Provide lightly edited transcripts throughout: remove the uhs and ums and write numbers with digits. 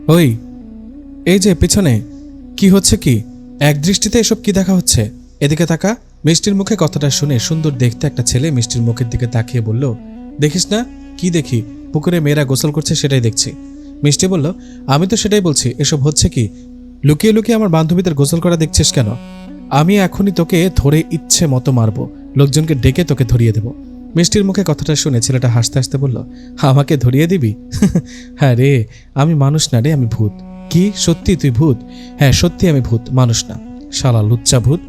ওই, এই যে পিছনে কি হচ্ছে? কি এক দৃষ্টিতে এসব কি দেখা হচ্ছে? এদিকে তাকা। মিষ্টির মুখে কথাটা শুনে সুন্দর দেখতে একটা ছেলে মিষ্টির মুখের দিকে তাকিয়ে বলল, দেখিস না? কি দেখি? পুকুরে মেয়েরা গোসল করছে, সেটাই দেখছি। মিষ্টি বলল, আমি তো সেটাই বলছি, এসব হচ্ছে কি? লুকিয়ে লুকিয়ে আমার বান্ধবীদের গোসল করা দেখছিস কেন? আমি এখনই তোকে ধরে ইচ্ছে মতো মারবো, লোকজনকে ডেকে তোকে ধরিয়ে দেব। মিষ্টির মুখে কথাটা শুনে ছেলেটা হাসতে হাসতে বলল, আমাকে ধরিয়ে দিবি? হ্যাঁ রে, আমি মানুষ না রে, আমি ভূত। কি সত্যি তুই ভূত? হ্যাঁ সত্যি আমি ভূত, মানুষ না। শালা লুচ্চা ভূত,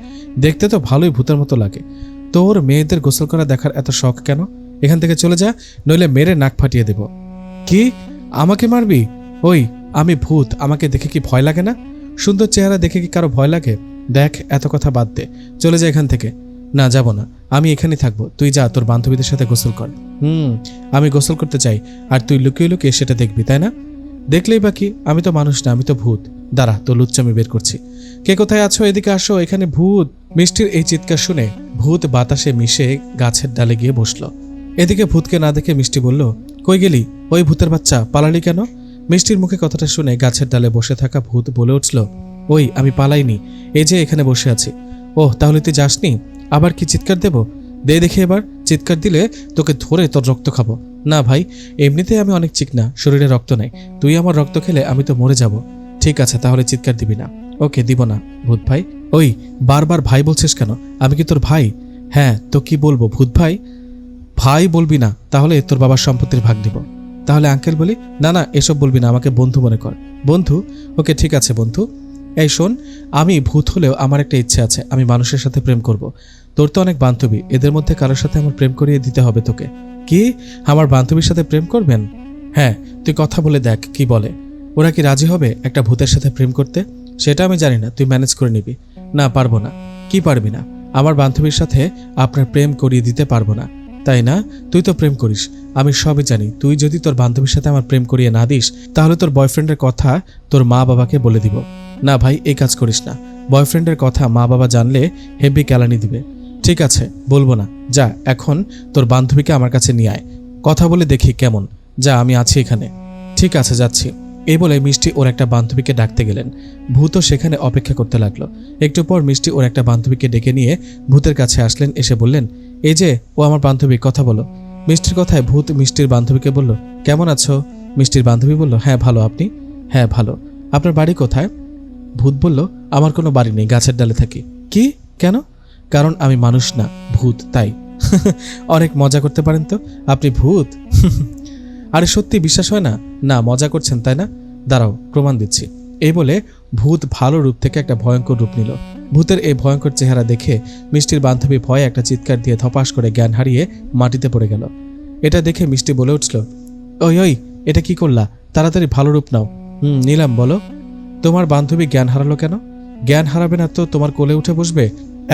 দেখতে তো ভালোই ভূতের মতো লাগে। তোর মেয়েদের গোসল করা দেখার এত শখ কেন? এখান থেকে চলে যা, নইলে মেরে নাক ফাটিয়ে দেব। কি, আমাকে মারবি? ওই, আমি ভূত, আমাকে দেখে কি ভয় লাগে না? সুন্দর চেহারা দেখে কি কারো ভয় লাগে? দেখ, এত কথা বাদ দে, চলে যা এখান থেকে। না, যাব না, আমি এখানেই থাকবো। তুই যা, তোর বান্ধবীদের সাথে গোসল কর। আমি গোসল করতে চাই, আর তুই লুকিয়ে লুকিয়ে সেটা দেখবি, তাই না? দেখলেই বাকি, আমি তো মানুষ না, আমি তো ভূত। দাঁড়া, তো লুচ্চামি বের করছি। কে কোথায় আছো? এদিকে আসো, এখানে ভূত। মিষ্টির এই চিৎকার শুনে ভূত বাতাসে মিশে গাছের ডালে গিয়ে বসলো। এদিকে ভূতকে না দেখে মিষ্টি বলল, কই গেলি? ওই ভূতের বাচ্চা, পালালি কেন? মিষ্টির মুখে কথাটা শুনে গাছের ডালে বসে থাকা ভূত বলে উঠল, ওই, আমি পালাইনি, এই যে এখানে বসে আছি। ওহ, তাহলে তুই যাসনি? আবার কি চিৎকার দেব? দে দেখি এবার, চিৎকার দিলে তোকে ধরে তোর রক্ত খাবো। না ভাই, এমনিতেই আমি অনেক চিকনা, শরীরে রক্ত নাই। তুই আমার রক্ত খেলে আমি তো মরে যাব। ঠিক আছে, তাহলে চিৎকার দিবি না। ওকে, দিব না ভূত ভাই। ওই, বারবার ভাই বলছিস কেন? আমি কি তোর ভাই? হ্যাঁ, তো কি বলবো ভূত ভাই? ভাই বলবি না, তাহলে তোর বাবার সম্পত্তির ভাগ দিব। তাহলে আঙ্কেল বলি? না না, এসব বলবি না, আমাকে বন্ধু মনে কর। বন্ধু? ওকে, ঠিক আছে বন্ধু। এই শোন, আমি ভূত হলেও আমার একটা ইচ্ছে আছে, আমি মানুষের সাথে প্রেম করব। তোর তো অনেক বান্ধবী, এদের মধ্যে কারোর সাথে আমার প্রেম করিয়ে দিতে হবে তোকে। কি, আমার বান্ধবীর সাথে প্রেম করবেন? হ্যাঁ, তুই কথা বলে দেখ কি বলে। ওরা কি রাজি হবে একটা ভূতের সাথে প্রেম করতে? সেটা আমি জানি না, তুই ম্যানেজ করে নিবি। না, পারবো না। কি পারবি না? আমার বান্ধবীর সাথে আপনার প্রেম করিয়ে দিতে পারবো না। তাই না? তুই তো প্রেম করিস, আমি সবই জানি। তুই যদি তোর বান্ধবীর সাথে আমার প্রেম করিয়ে না দিস, তাহলে তোর বয়ফ্রেন্ডের কথা তোর মা বাবাকে বলে দিব। না ভাই, এই কাজ করিস না। বয়ফ্রেন্ডের কথা মা বাবা জানলে হেভি ক্যালানি দিবে। ঠিক আছে, বলবো না। যা, এখন তোর বান্ধবীকে আমার কাছে নিয়ে আয়, কথা বলে দেখি কেমন। যা, আমি আছি এখানে। ঠিক আছে, যাচ্ছি। এই বলে মিষ্টি ওর একটা বান্ধবীকে ডাকতে গেলেন। ভূতও সেখানে অপেক্ষা করতে লাগলো। একটু পর মিষ্টি ওর একটা বান্ধবীকে ডেকে নিয়ে ভূতের কাছে আসলেন। এসে বললেন, এই যে ও আমার বান্ধবী, কথা বলো। মিষ্টির কথায় ভূত মিষ্টির বান্ধবীকে বলল, কেমন আছো? মিষ্টির বান্ধবী বলল, হ্যাঁ ভালো, আপনি? হ্যাঁ ভালো। আপনার বাড়ি কোথায়? ভূত বলল, আমার কোনো বাড়ি নেই, গাছের ডালে থাকি। কি, কেন? কারণ আমি মানুষ না, ভূত, তাই। অনেক মজা করতে পারেন তো আপনি, ভূত। আরে সত্যি বিশ্বাস হয় না? না, মজা করছেন তাই না? দাঁড়াও, প্রমাণ দিচ্ছি। এই বলে ভূত ভালো রূপ থেকে একটা ভয়ঙ্কর রূপ নিল। ভূতের এই ভয়ঙ্কর চেহারা দেখে মিষ্টির বান্ধবী ভয়ে একটা চিৎকার দিয়ে ধপাস করে জ্ঞান হারিয়ে মাটিতে পড়ে গেল। এটা দেখে মিষ্টি বলে উঠল, ওই ওই, এটা কি করলা? তাড়াতাড়ি ভালো রূপ নাও। নিলাম, বলো। তোমার বান্ধবী জ্ঞান হারালো কেন? জ্ঞান হারাবে না তো তোমার কোলে উঠে বসবে?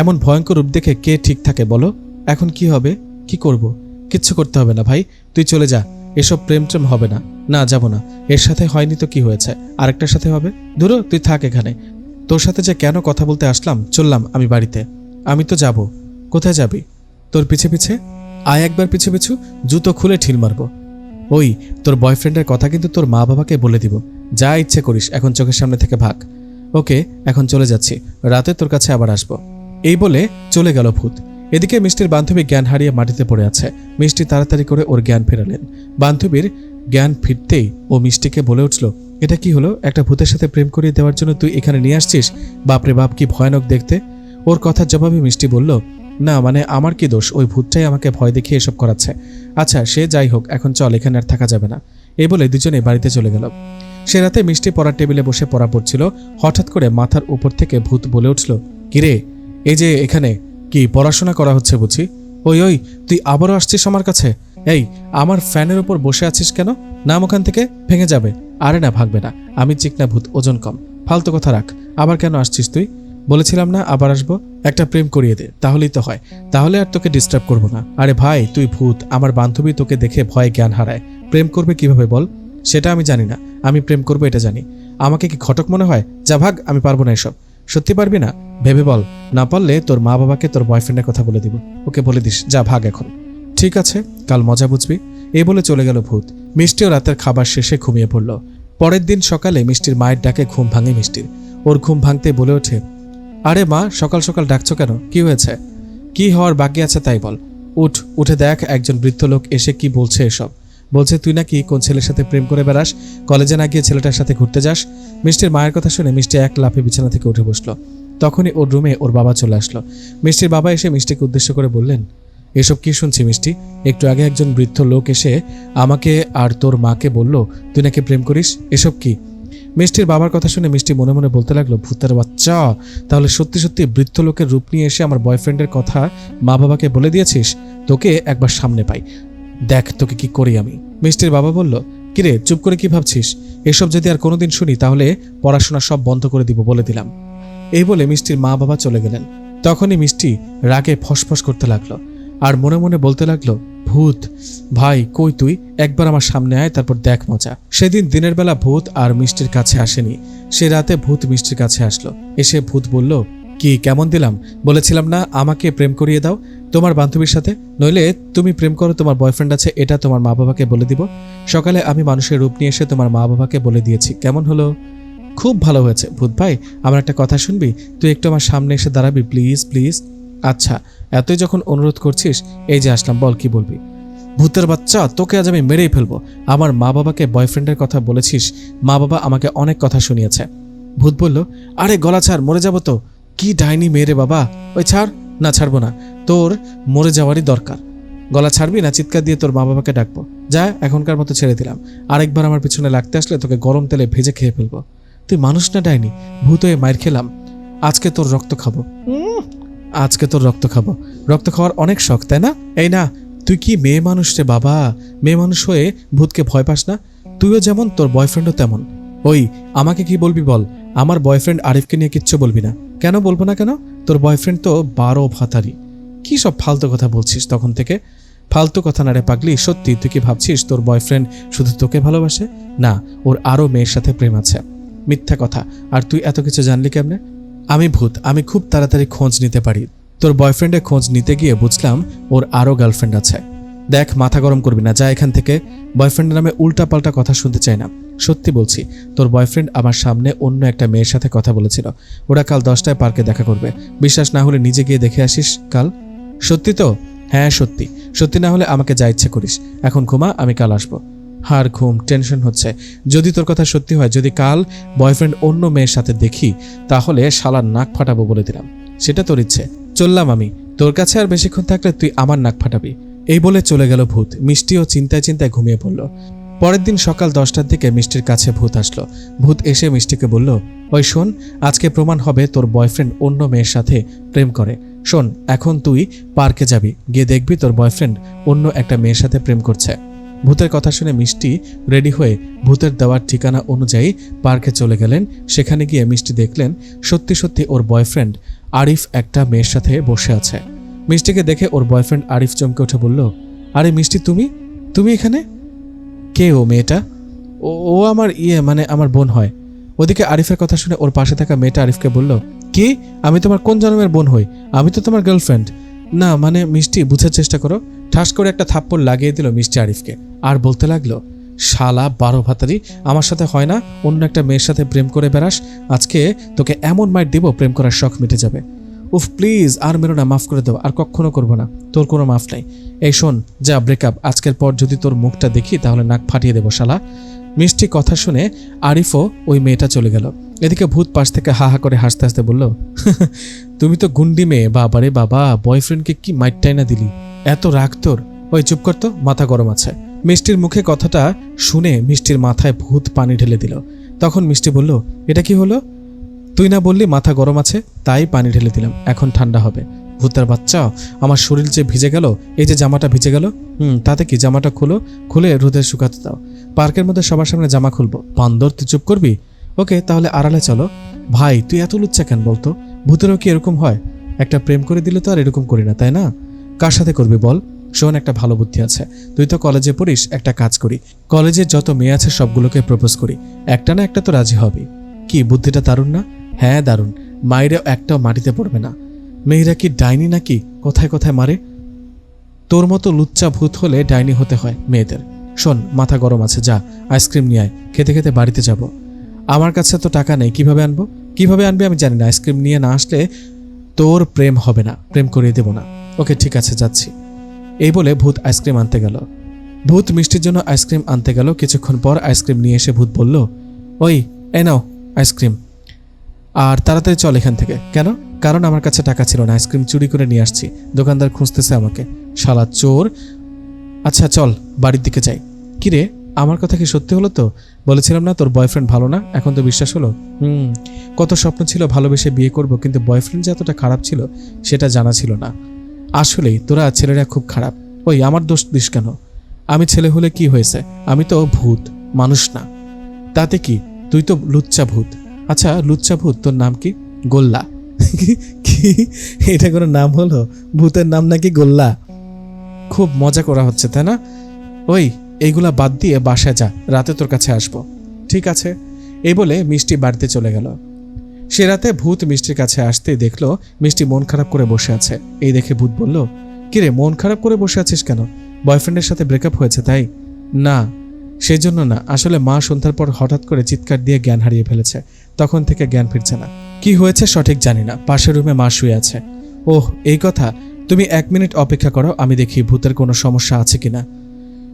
এমন ভয়ঙ্কর রূপ দেখে কে ঠিক থাকে বলো? এখন কি হবে? কি করব? কিচ্ছু করতে হবে না ভাই, তুই চলে যা। এসব প্রেম ট্রেম হবে না। না, যাব না। এর সাথে হয়নি তো কি হয়েছে, আরেকটার সাথে হবে। ধুরো, তুই থাক এখানে। তোর সাথে যে কেন কথা বলতে আসলাম, চললাম আমি বাড়িতে। আমি তো যাব। কোথায় যাবি? তোর পিছে পিছে আয়, একবার পিছু পিছু জুতো খুলে ঢিল মারবো। ওই, তোর বয়ফ্রেন্ডের কথা কিন্তু তোর মা বাবাকে বলে দিব। যা ইচ্ছে করিস, এখন চোখের সামনে থেকে ভাগ। ওকে, এখন চলে যাচ্ছি, রাতে তোর কাছে আবার আসবো। এই বলে চলে গেল ভূত। এদিকে মিষ্টির বান্ধবী জ্ঞান হারিয়ে মাটিতে পড়ে আছে। মিষ্টি তাড়াতাড়ি করে ওর জ্ঞান ফেরালেন। বান্ধবীর জ্ঞান ফিরতেই ও মিষ্টিকে বলে উঠল, এটা কি হলো? একটা ভূতের সাথে প্রেম করিয়ে দেওয়ার জন্য তুই এখানে নিয়ে আসছিস? বাপরে বাপ, কি ভয়ানক দেখতে। ওর কথার জবাবে মিষ্টি বলল, না মানে আমার কি দোষ? ওই ভূতটাই আমাকে ভয় দেখিয়ে এসব করাচ্ছে। আচ্ছা, সে যাই হোক, এখন চল, এখানে আর থাকা যাবে না। এই বলে দুজনে বাড়িতে চলে গেল। সে রাতে মিষ্টি পড়ার টেবিলে বসে পড়া পড়ছিল। হঠাৎ করে মাথার উপর থেকে ভূত বলে উঠল, কিরে, এই যে এখানে কি পড়াশোনা করা হচ্ছে বুঝি? ওই ওই, তুই আবারও আসছিস আমার কাছে? এই, আমার ফ্যানের উপর বসে আছিস কেন? নাম ওখান থেকে, ভেঙে যাবে। আরে না, ভাগবে না, আমি চিকনা ভূত, ওজন কম। ফালতু কথা রাখ। আবার কেন আসছিস তুই? বলেছিলাম না আবার আসবো। একটা প্রেম করিয়ে দে, তাহলেই তো হয়। তাহলে আর তোকে ডিস্টার্ব করবো না। আরে ভাই, তুই ভূত, আমার বান্ধবী তোকে দেখে ভয়ে জ্ঞান হারায়। প্রেম করবে কিভাবে বল? সেটা আমি জানি না, আমি প্রেম করবো এটা জানি। আমাকে কি ঘটক মনে হয়? যা ভাগ, আমি পারবো না এসব। সত্যি পারবি না? ভেবে বল, না পারলে তোর মা বাবাকে তোর বয়ফ্রেন্ডের কথা বলে দিব। ওকে বলে দিস, যা ভাগ এখন। ঠিক আছে, কাল মজা বুঝবি। এই বলে চলে গেল ভূত। মিষ্টিও রাতের খাবার শেষে ঘুমিয়ে পড়ল। পরের দিন সকালে মিষ্টির মায়ের ডাকে ঘুম ভাঙে মিষ্টির। ওর ঘুম ভাঙতে বলে ওঠে, আরে মা, সকাল সকাল ডাকছো কেন? কি হয়েছে? কি হওয়ার বাকি আছে তাই বল। উঠে দেখ, একজন বৃদ্ধ লোক এসে কি বলছে এসব। বলছে তুই নাকি কোন ছেলের সাথে প্রেম করে বেড়াস, কলেজে না গিয়ে ছেলেটার সাথে ঘুরতে যাস। মিষ্টির মায়ের কথা শুনে মিষ্টি এক লাফে বিছানা থেকে উঠে বসলো। তখনই ওর রুমে ওর বাবা চলে আসলো। মিষ্টির বাবা এসে মিষ্টিকে উদ্দেশ্য করে বললেন, এসব কি শুনছি মিষ্টি? একটু আগে একজন বৃদ্ধ লোক এসে আমাকে আর তোর মাকে বলল তুই নাকি প্রেম করিস। এসব কি? মিষ্টির বাবার কথা শুনে মিষ্টি মনে মনে বলতে লাগলো, ভূতের বাচ্চা, তাহলে সত্যি সত্যি বৃদ্ধ লোকের রূপ নিয়ে এসে আমার বয়ফ্রেন্ডের কথা মা বাবাকে বলে দিয়েছিস? তোকে একবার সামনে পাই, দেখ তোকে কি করি আমি। মিষ্টির বাবা বলল, কিরে চুপ করে কি ভাবছিস? এসব যদি আর কোনোদিন শুনি তাহলে পড়াশোনা সব বন্ধ করে দিব বলে দিলাম। এই বলে মিষ্টির মা বাবা চলে গেলেন। তখনই মিষ্টি রাগে ফসফস করতে লাগলো আর মনে মনে বলতে লাগলো, ভূত ভাই কই তুই? একবার আমার সামনে আয়, তারপর দেখ মজা। সেদিন দিনের বেলা ভূত আর মিষ্টির কাছে আসেনি। সে রাতে ভূত মিষ্টির কাছে আসলো। এসে ভূত বলল, কি কেমন দিলাম? বলেছিলাম না আমাকে প্রেম করিয়ে দাও তোমার বান্ধবীর সাথে, নইলে তুমি প্রেম করো, তোমার বয়ফ্রেন্ড আছে, এটা তোমার মা বাবাকে বলে দিব। সকালে আমি মানুষের রূপ নিয়ে এসে তোমার মা বাবাকে বলে দিয়েছি, কেমন হলো? খুব ভালো হয়েছে। ভূত ভাই, আমার একটা কথা শুনবি? তুই একটু আমার সামনে এসে দাঁড়াবি প্লিজ প্লিজ। আচ্ছা, এতই যখন অনুরোধ করছিস, এই যে আসলাম, বল কি বলবি। ভূতের বাচ্চা, তোকে আজ আমি মেরেই ফেলবো। আমার মা বাবাকে বয়ফ্রেন্ডের কথা বলেছিস, মা বাবা আমাকে অনেক কথা শুনিয়েছে। ভূত বলল, আরে গলা ছাড়, মরে যাবো তো। কি ডাইনি মেরে বাবা, ওই ছাড়। না ছাড়বো না, তোর মরে যাওয়ারই দরকার। গলা ছাড়বি না চিৎকার দিয়ে তোর মা বাবাকে ডাকবো। যা, এখনকার মতো ছেড়ে দিলাম। আরেকবার আমার পিছনে লাগতে আসলে তোকে গরম তেলে ভেজে খেয়ে ফেলবো। তুই মানুষ না ডাইনি, ভূত হয়ে মার খেলাম। আজকে তোর রক্ত খাবো। আজকে তোর রক্ত খাবো। রক্ত খাওয়ার অনেক শখ তাই না? এই না, তুই কি মেয়ে মানুষ রে বাবা? মেয়ে মানুষ হয়ে ভূতকে ভয় পাস না? তুইও যেমন, তোর বয়ফ্রেন্ডও তেমন। ওই আমাকে কি বলবি বল? আমার বয়ফ্রেন্ড আরিফকে নিয়ে কিচ্ছু বলবি না। কেন বলবো না কেন? তোর বয়ফ্রেন্ড তো 12 ভাতারি। কি সব ফালতু কথা বলছিস তখন থেকে? ফালতু কথা না রে পাগলি। সত্যি তুই কি ভাবছিস তোর বয়ফ্রেন্ড শুধু তোকে ভালোবাসে? না, ওর আরও মেয়ের সাথে প্রেম আছে। মিথ্যা কথা। আর তুই এত কিছু জানলি কেমনে? আমি ভূত, আমি খুব তাড়াতাড়ি খোঁজ নিতে পারি। তোর বয়ফ্রেন্ডের খোঁজ নিতে গিয়ে বুঝলাম ওর আরও গার্লফ্রেন্ড আছে। দেখ, মাথা গরম করবি না, যা এখান থেকে। বয়ফ্রেন্ডের নামে উল্টাপাল্টা কথা শুনতে চাই না। সত্যি বলছি, তোর বয়ফ্রেন্ড আমার সামনে অন্য একটা মেয়ের সাথে কথা বলেছিল। ওরা কাল 10টায় পার্কে দেখা করবে। বিশ্বাস না হলে নিজে গিয়ে দেখে আসিস কাল। সত্যি তো? হ্যাঁ সত্যি। সত্যি না হলে আমাকে যা ইচ্ছে করিস। এখন ঘুমা, আমি কাল আসবো। হার ঘুম, টেনশন হচ্ছে। যদি তোর কথা সত্যি হয়, যদি কাল বয়ফ্রেন্ড অন্য মেয়ের সাথে দেখি, তাহলে শালার নাক ফাটাবো বলে দিলাম। সেটা তোর ইচ্ছে। চললাম আমি। তোর কাছে আর বেশিক্ষণ থাকলে তুই আমার নাক ফাটাবি। এই বলে চলে গেল ভূত। মিষ্টিও চিন্তায় চিন্তায় ঘুমিয়ে পড়ল। পরের দিন সকাল 10টার দিকে মিষ্টির কাছে ভূত আসলো। ভূত এসে মিষ্টিকে বলল, ওই শোন, আজকে প্রমাণ হবে তোর বয়ফ্রেন্ড অন্য মেয়ের সাথে প্রেম করে। শোন, এখন তুই পার্কে যাবি, গিয়ে দেখবি তোর বয়ফ্রেন্ড অন্য একটা মেয়ের সাথে প্রেম করছে। ভূতের কথা শুনে মিষ্টি রেডি হয়ে ভূতের দেওয়ার ঠিকানা অনুযায়ী পার্কে চলে গেলেন। সেখানে গিয়ে মিষ্টি দেখলেন সত্যি সত্যি ওর বয়ফ্রেন্ড আরিফ একটা মেয়ের সাথে বসে আছে। মিষ্টিকে দেখে ওর বয়ফ্রেন্ড আরিফ চমকে উঠে বলল, আরে মিষ্টি, তুমি এখানে? কে ও মেয়েটা? ও আমার মানে আমার বোন হয়। ওদিকে আরিফের কথা শুনে ওর পাশে থাকা মেয়েটা আরিফকে বলল, কি? আমি তোমার কোন জন্মের বোন হই? আমি তো তোমার গার্লফ্রেন্ড। না মানে মিষ্টি, বুঝার চেষ্টা করো। ঠাস করে একটা থাপ্পড় লাগিয়ে দিল মিষ্টি আরিফকে আর বলতে লাগলো, শালা 12 ভাতারি, আমার সাথে হয় না, অন্য একটা মেয়ের সাথে প্রেম করে বেড়াস। আজকে তোকে এমন মাইর দিব, প্রেম করার শখ মিটে যাবে। উফ প্লিজ, আর মেরো না, মাফ করে দাও, আর কখনো করবো না। তোর কোনো মাফ নাই। এই শোন, যা ব্রেকআপ। আজকের পর যদি তোর মুখটা দেখি তাহলে নাক ফাটিয়ে দেবো শালা। মিষ্টি কথা শুনে আরিফও ওই মেয়েটা চলে গেল। এদিকে ভূত পাশ থেকে হা হা করে হাসতে হাসতে বলল, তুমি তো গুন্ডি মেয়ে। বাবারে বাবা, বয়ফ্রেন্ডকে কি মাইরটাই না দিলি। এত রাগ তোর? ওই চুপ কর তো, মাথা গরম আছে। মিষ্টির মুখে কথাটা শুনে মিষ্টির মাথায় ভূত পানি ঢেলে দিল। তখন মিষ্টি বলল, এটা কি হলো? তুই না বললি মাথা গরম আছে, তাই পানি ঢেলে দিলাম, এখন ঠান্ডা হবে। ভূতের বাচ্চা, আমার শরীর যে ভিজে গেল, এই যে জামাটা ভিজে গেল। তাতে কি? জামাটা খুলে রোদে শুকাতে দাও। পার্কের মধ্যে সবার সামনে জামা খুলবো। বান্দর, তুই চুপ করবি? ওকে, তাহলে আড়ালে চলো। ভাই তুই এত লুচ্চা কেন বলতো? ভূতেরও কি এরকম হয়? একটা প্রেম করে দিলে তো আর এরকম করি না, তাই না? কার সাথে করবি বল? শোন, একটা ভালো বুদ্ধি আছে। তুই তো কলেজে পড়িস, একটা কাজ করি, কলেজে যত মেয়ে আছে সবগুলোকে প্রপোজ করি। একটা না একটা তো রাজি হবি। কি বুদ্ধিটা দারুণ না? হ্যাঁ দারুণ। মায়েরাও একটাও মাটিতে পড়বে না। মেয়েরা কি ডাইনি নাকি? কোথায় কোথায় মারে? তোর মতো লুচ্চা ভূত হলে ডাইনি হতে হয় মেয়েদের। শোন, মাথা গরম আছে, যা আইসক্রিম নিয়ে আয়, খেতে খেতে বাড়িতে যাব। আমার কাছে তো টাকা নেই, কিভাবে আনবো? কিভাবে আনবি আমি জানি না, আইসক্রিম নিয়ে না আসলে তোর প্রেম হবে না, প্রেম করিয়ে দেব না। ওকে ঠিক আছে, যাচ্ছি। এই বলে ভূত আইসক্রিম আনতে গেল। ভূত মিষ্টির জন্য আইসক্রিম আনতে গেল। কিছুক্ষণ পর আইসক্রিম নিয়ে এসে ভূত বলল, ওই এই নাও আইসক্রিম, আর তাড়াতাড়ি চল এখান থেকে। কেন? কারণ আমার কাছে টাকা ছিল না, আইসক্রিম চুরি করে নিয়ে আসছি, দোকানদার খুঁজতেছে আমাকে, শালা চোর। আচ্ছা চল বাড়ির দিকে যাই। কিরে, আমার কথা কি সত্যি হলো তো? বলেছিলাম না তোর বয়ফ্রেন্ড ভালো না, এখন তো বিশ্বাস হলো? কত স্বপ্ন ছিল ভালোবেসে বিয়ে করব, কিন্তু বয়ফ্রেন্ড যে এতটা খারাপ ছিল সেটা জানা ছিল না। আসলেই তোরা ছেলেরা খুব খারাপ। ওই আমার দোষ দিস কেন? আমি ছেলে হলে কি হয়েছে, আমি তো ভূত, মানুষ না। তাতে কি, তুই তো লুচ্চা ভূত। আচ্ছা লুচ্চা ভূত, তোর নাম কি? গোল্লা। কি, এটা কোনো নাম হলো? ভূতের নাম নাকি গোল্লা? খুব মজা করা হচ্ছে তাই না? ওই এইগুলা বাদ দিয়ে বাসায় যা, রাতে তোর কাছে আসবো। ঠিক আছে। এই বলে মিষ্টি বাড়িতে চলে গেল। সে রাতে ভূত মিষ্টির কাছে আসতেই দেখলো মিষ্টি মন খারাপ করে বসে আছে। এই দেখে ভূত বলল, কিরে মন খারাপ করে বসে আছিস কেন? বয়ফ্রেন্ডের সাথে ব্রেকআপ হয়েছে তাই? না, সেই জন্য না, আসলে মা সন্ধ্যার পর হঠাৎ করে চিৎকার দিয়ে জ্ঞান হারিয়ে ফেলেছে, তখন থেকে জ্ঞান ফিরছে না। কি হয়েছে সঠিক জানি না, পাশের রুমে মা শুয়ে আছে। ওহ এই কথা, তুমি 1 মিনিট অপেক্ষা করো, আমি দেখি ভূতের কোনো সমস্যা আছে কিনা।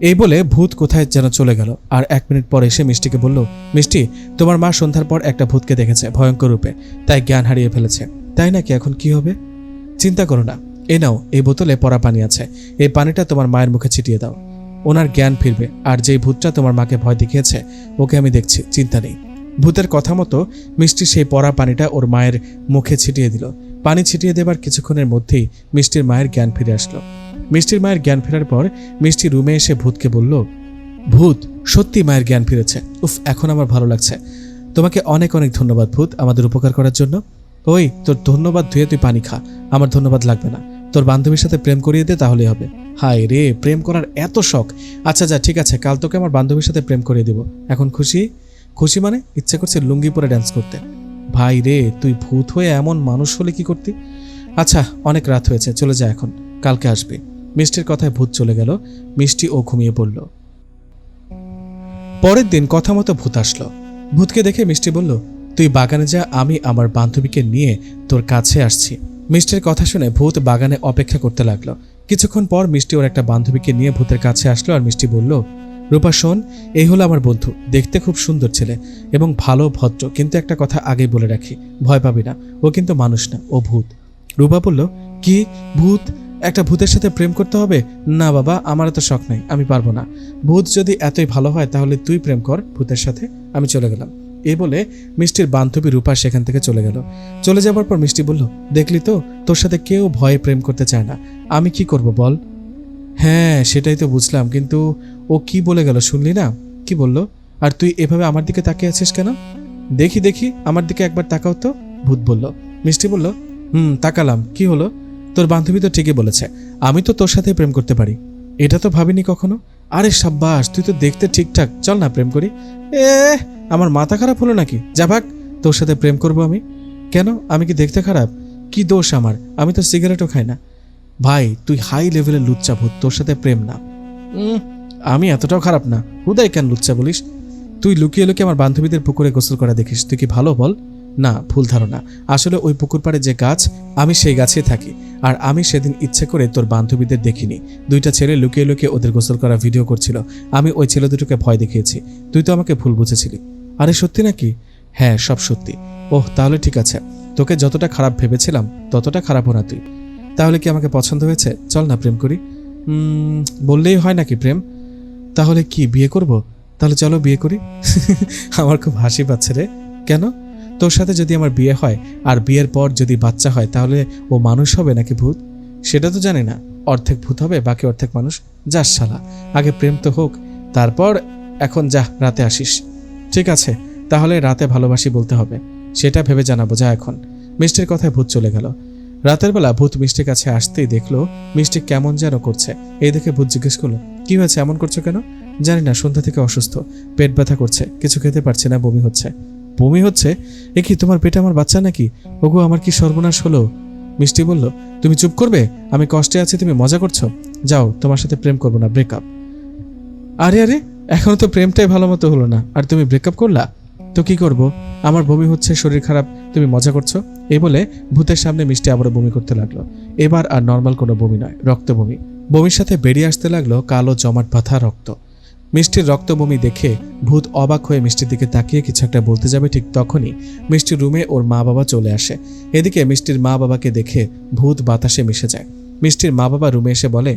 এই বলে ভূত কোথায় যেন চলে গেল। আর 1 মিনিট পর এসে মিষ্টিকে বলল, মিষ্টি তোমার মা সন্ধ্যার পর একটা ভূতকে দেখেছে ভয়ঙ্কর রূপে, তাই জ্ঞান হারিয়ে ফেলেছে। তাই নাকি? এখন কি হবে? চিন্তা করো না, এই নাও, এই বোতলে পরা পানি আছে, এই পানিটা তোমার মায়ের মুখে ছিটিয়ে দাও, ওনার জ্ঞান ফিরবে। আর যেই ভূতটা তোমার মাকে ভয় দেখিয়েছে ওকে আমি দেখছি, চিন্তা নেই। ভূতের কথা মতো মিষ্টি সেই পরা পানিটা ওর মায়ের মুখে ছিটিয়ে দিল। পানি ছিটিয়ে দেবার কিছুক্ষণের মধ্যেই মিষ্টির মায়ের জ্ঞান ফিরে আসলো। মিষ্টির মায়ের জ্ঞান ফেরার পর মিষ্টি রুমে এসে ভূতকে বলল, ভূত সত্যি মায়ের জ্ঞান ফিরেছে, উফ এখন আমার ভালো লাগছে। তোমাকে অনেক অনেক ধন্যবাদ ভূত, আমাদের উপকার করার জন্য। ওই তোর ধন্যবাদ ধুয়ে তুই পানি খা, আমার ধন্যবাদ লাগবে না। তোর বান্ধবীর সাথে প্রেম করিয়ে দে, তাহলেই হবে। হায় রে, প্রেম করার এত শখ। আচ্ছা যা, ঠিক আছে, কাল তোকে আমার বান্ধবীর সাথে প্রেম করিয়ে দিব। এখন খুশি? খুশি মানে ইচ্ছে করছে লুঙ্গি পরে ড্যান্স করতে। ভাই রে, তুই ভূত হয়ে এমন মানুষ হলে কি করতি? আচ্ছা অনেক রাত হয়েছে, চলে যা এখন, কালকে আসবে। মিষ্টির কথায় ভূত চলে গেল। মিষ্টি ও ঘুমিয়ে পড়ল। পরের দিন কথা মতো ভূত আসলো। ভূতকে দেখে মিষ্টি বলল, তুই বাগানে যা, আমি আমার বান্ধবীকে নিয়ে তোর কাছে আসছি। মিষ্টির কথা শুনে ভূত বাগানে অপেক্ষা করতে লাগলো। কিছুক্ষণ পর মিষ্টি ওর একটা বান্ধবীকে নিয়ে ভূতের কাছে আসলো। আর মিষ্টি বলল, রূপা শোন, এই হলো আমার বন্ধু, দেখতে খুব সুন্দর ছেলে এবং ভালো ভদ্র, কিন্তু একটা কথা আগেই বলে রাখি, ভয় পাবি না, ও কিন্তু মানুষ না, ও ভূত। রূপা বলল, কি ভূত? একটা ভূতের সাথে প্রেম করতে হবে? না বাবা, আমার এত শখ নাই, আমি পারবো না। ভূত যদি এতই ভালো হয় তাহলে তুই প্রেম কর ভূতের সাথে, আমি চলে গেলাম। এই বলে মিষ্টির বান্ধবী রূপা সেখান থেকে চলে গেল। চলে যাবার পর মিষ্টি বলল, দেখলি তো, তোর সাথে কেউ ভয়ে প্রেম করতে চায় না, আমি কি করব বল? হ্যাঁ সেটাই তো বুঝলাম, কিন্তু ও কি বলে গেল শুনলি না? কি বলল? আর তুই এভাবে আমার দিকে তাকিয়ে আছিস কেন? দেখি দেখি, আমার দিকে একবার তাকাও তো, ভূত বলল। মিষ্টি বলল, তাকালাম, কি হলো? তোর বান্ধবী তো ঠিকই বলেছে, আমি তো তোর সাথে প্রেম করতে পারি, এটা তো ভাবিনি কখনো। আরে সাব্বাস, তুই তো দেখতে ঠিকঠাক, চল না প্রেম করি। এ আমার মাথা খারাপ হলো নাকি? যা ভাগ, তোর সাথে প্রেম করব আমি? কেন, আমি কি দেখতে খারাপ? কি দোষ আমার? আমি তো সিগারেটও খাই না। ভাই তুই হাই লেভেলের লুচ্চা ভূত, তোর সাথে প্রেম না। আমি এতটাও খারাপ না, হুদাই কেন লুচ্চা বলিস? তুই লুকিয়ে লুকিয়ে আমার বান্ধবীদের পুকুরে গোসল করা দেখিস, তুই কি ভালো বল? না, ভুল ধারণা, আসলে ওই পুকুর পাড়ে যে গাছ, আমি সেই গাছে থাকি। আর আমি সেদিন ইচ্ছে করে তোর বান্ধবীদের দেখিনি, দুইটা ছেলে লুকিয়ে লুকিয়ে ওদের গোসল করা ভিডিও করছিল, আমি ওই ছেলে দুটোকে ভয় দেখিয়েছি, তুই তো আমাকে ভুল বুঝেছিলি। আরে সত্যি নাকি? হ্যাঁ সব সত্যি। ওহ তাহলে ঠিক আছে, তোকে যতটা খারাপ ভেবেছিলাম ততটা খারাপও না তুই। তাহলে কি আমাকে পছন্দ হয়েছে? চল না প্রেম করি। বললেই হয় নাকি প্রেম? তাহলে কি বিয়ে করব? তাহলে চলো বিয়ে করি। আমার খুব হাসি পাচ্ছে রে। কেন? তোর সাথে যদি আমার বিয়ে হয় আর বিয়ের পর যদি বাচ্চা হয় তাহলে ও মানুষ হবে নাকি ভূত? সেটা তো জানি না, অর্ধেক ভূত হবে বাকি অর্ধেক মানুষ। যাস শালা, আগে প্রেম তো হোক, তারপর এখন যা, রাতে আসিস। ঠিক আছে, তাহলে রাতে ভালোবাসি বলতে হবে, সেটা ভেবে জানাবো, যা এখন। মিষ্টির কথায় ভূত চলে গেল। রাতের বেলা ভূত মিষ্টির কাছে আসতেই দেখলো মিষ্টি কেমন যেন করছে। এই দেখে ভূত জিজ্ঞেস করলো, কি হয়েছে, এমন করছো কেন? জানি না, সন্ধ্যা থেকে অসুস্থ, পেট ব্যথা করছে, কিছু খেতে পারছে না, বমি হচ্ছে। বমি হচ্ছে? এ কি, তোমার পেটে আমার বাচ্চা নাকি? ওগো আমার কি সর্বনাশ হলো। মিষ্টি বলল, তুমি চুপ করবে, আমি কষ্টে আছি, তুমি মজা করছো, যাও, তোমার সাথে প্রেম করবো না, ব্রেকআপ। আরে আরে, এখনো তো প্রেমটাই ভালো মতো হলো না, আর তুমি ব্রেকআপ করলা? তো কি করব, আমার বমি হচ্ছে, শরীর খারাপ, তুমি মজা করছো। এই বলে ভূতের সামনে মিষ্টি আবারও বমি করতে লাগলো। এবার আর নর্মাল কোনো বমি নয়, রক্ত বমি। বমির সাথে বেরিয়ে আসতে লাগলো কালো জমাট বাঁধা রক্ত। মিষ্টির রক্ত বমি দেখে ভূত অবাক হয়ে মিষ্টির দিকে তাকিয়ে কিছু একটা বলতে যাবে, ঠিক তখনই মিষ্টির রুমে ওর মা বাবা চলে আসে। এদিকে মিষ্টির মা বাবাকে দেখে ভূত বাতাসে মিশে যায়। মিষ্টির মা বাবা রুমে এসে বলে,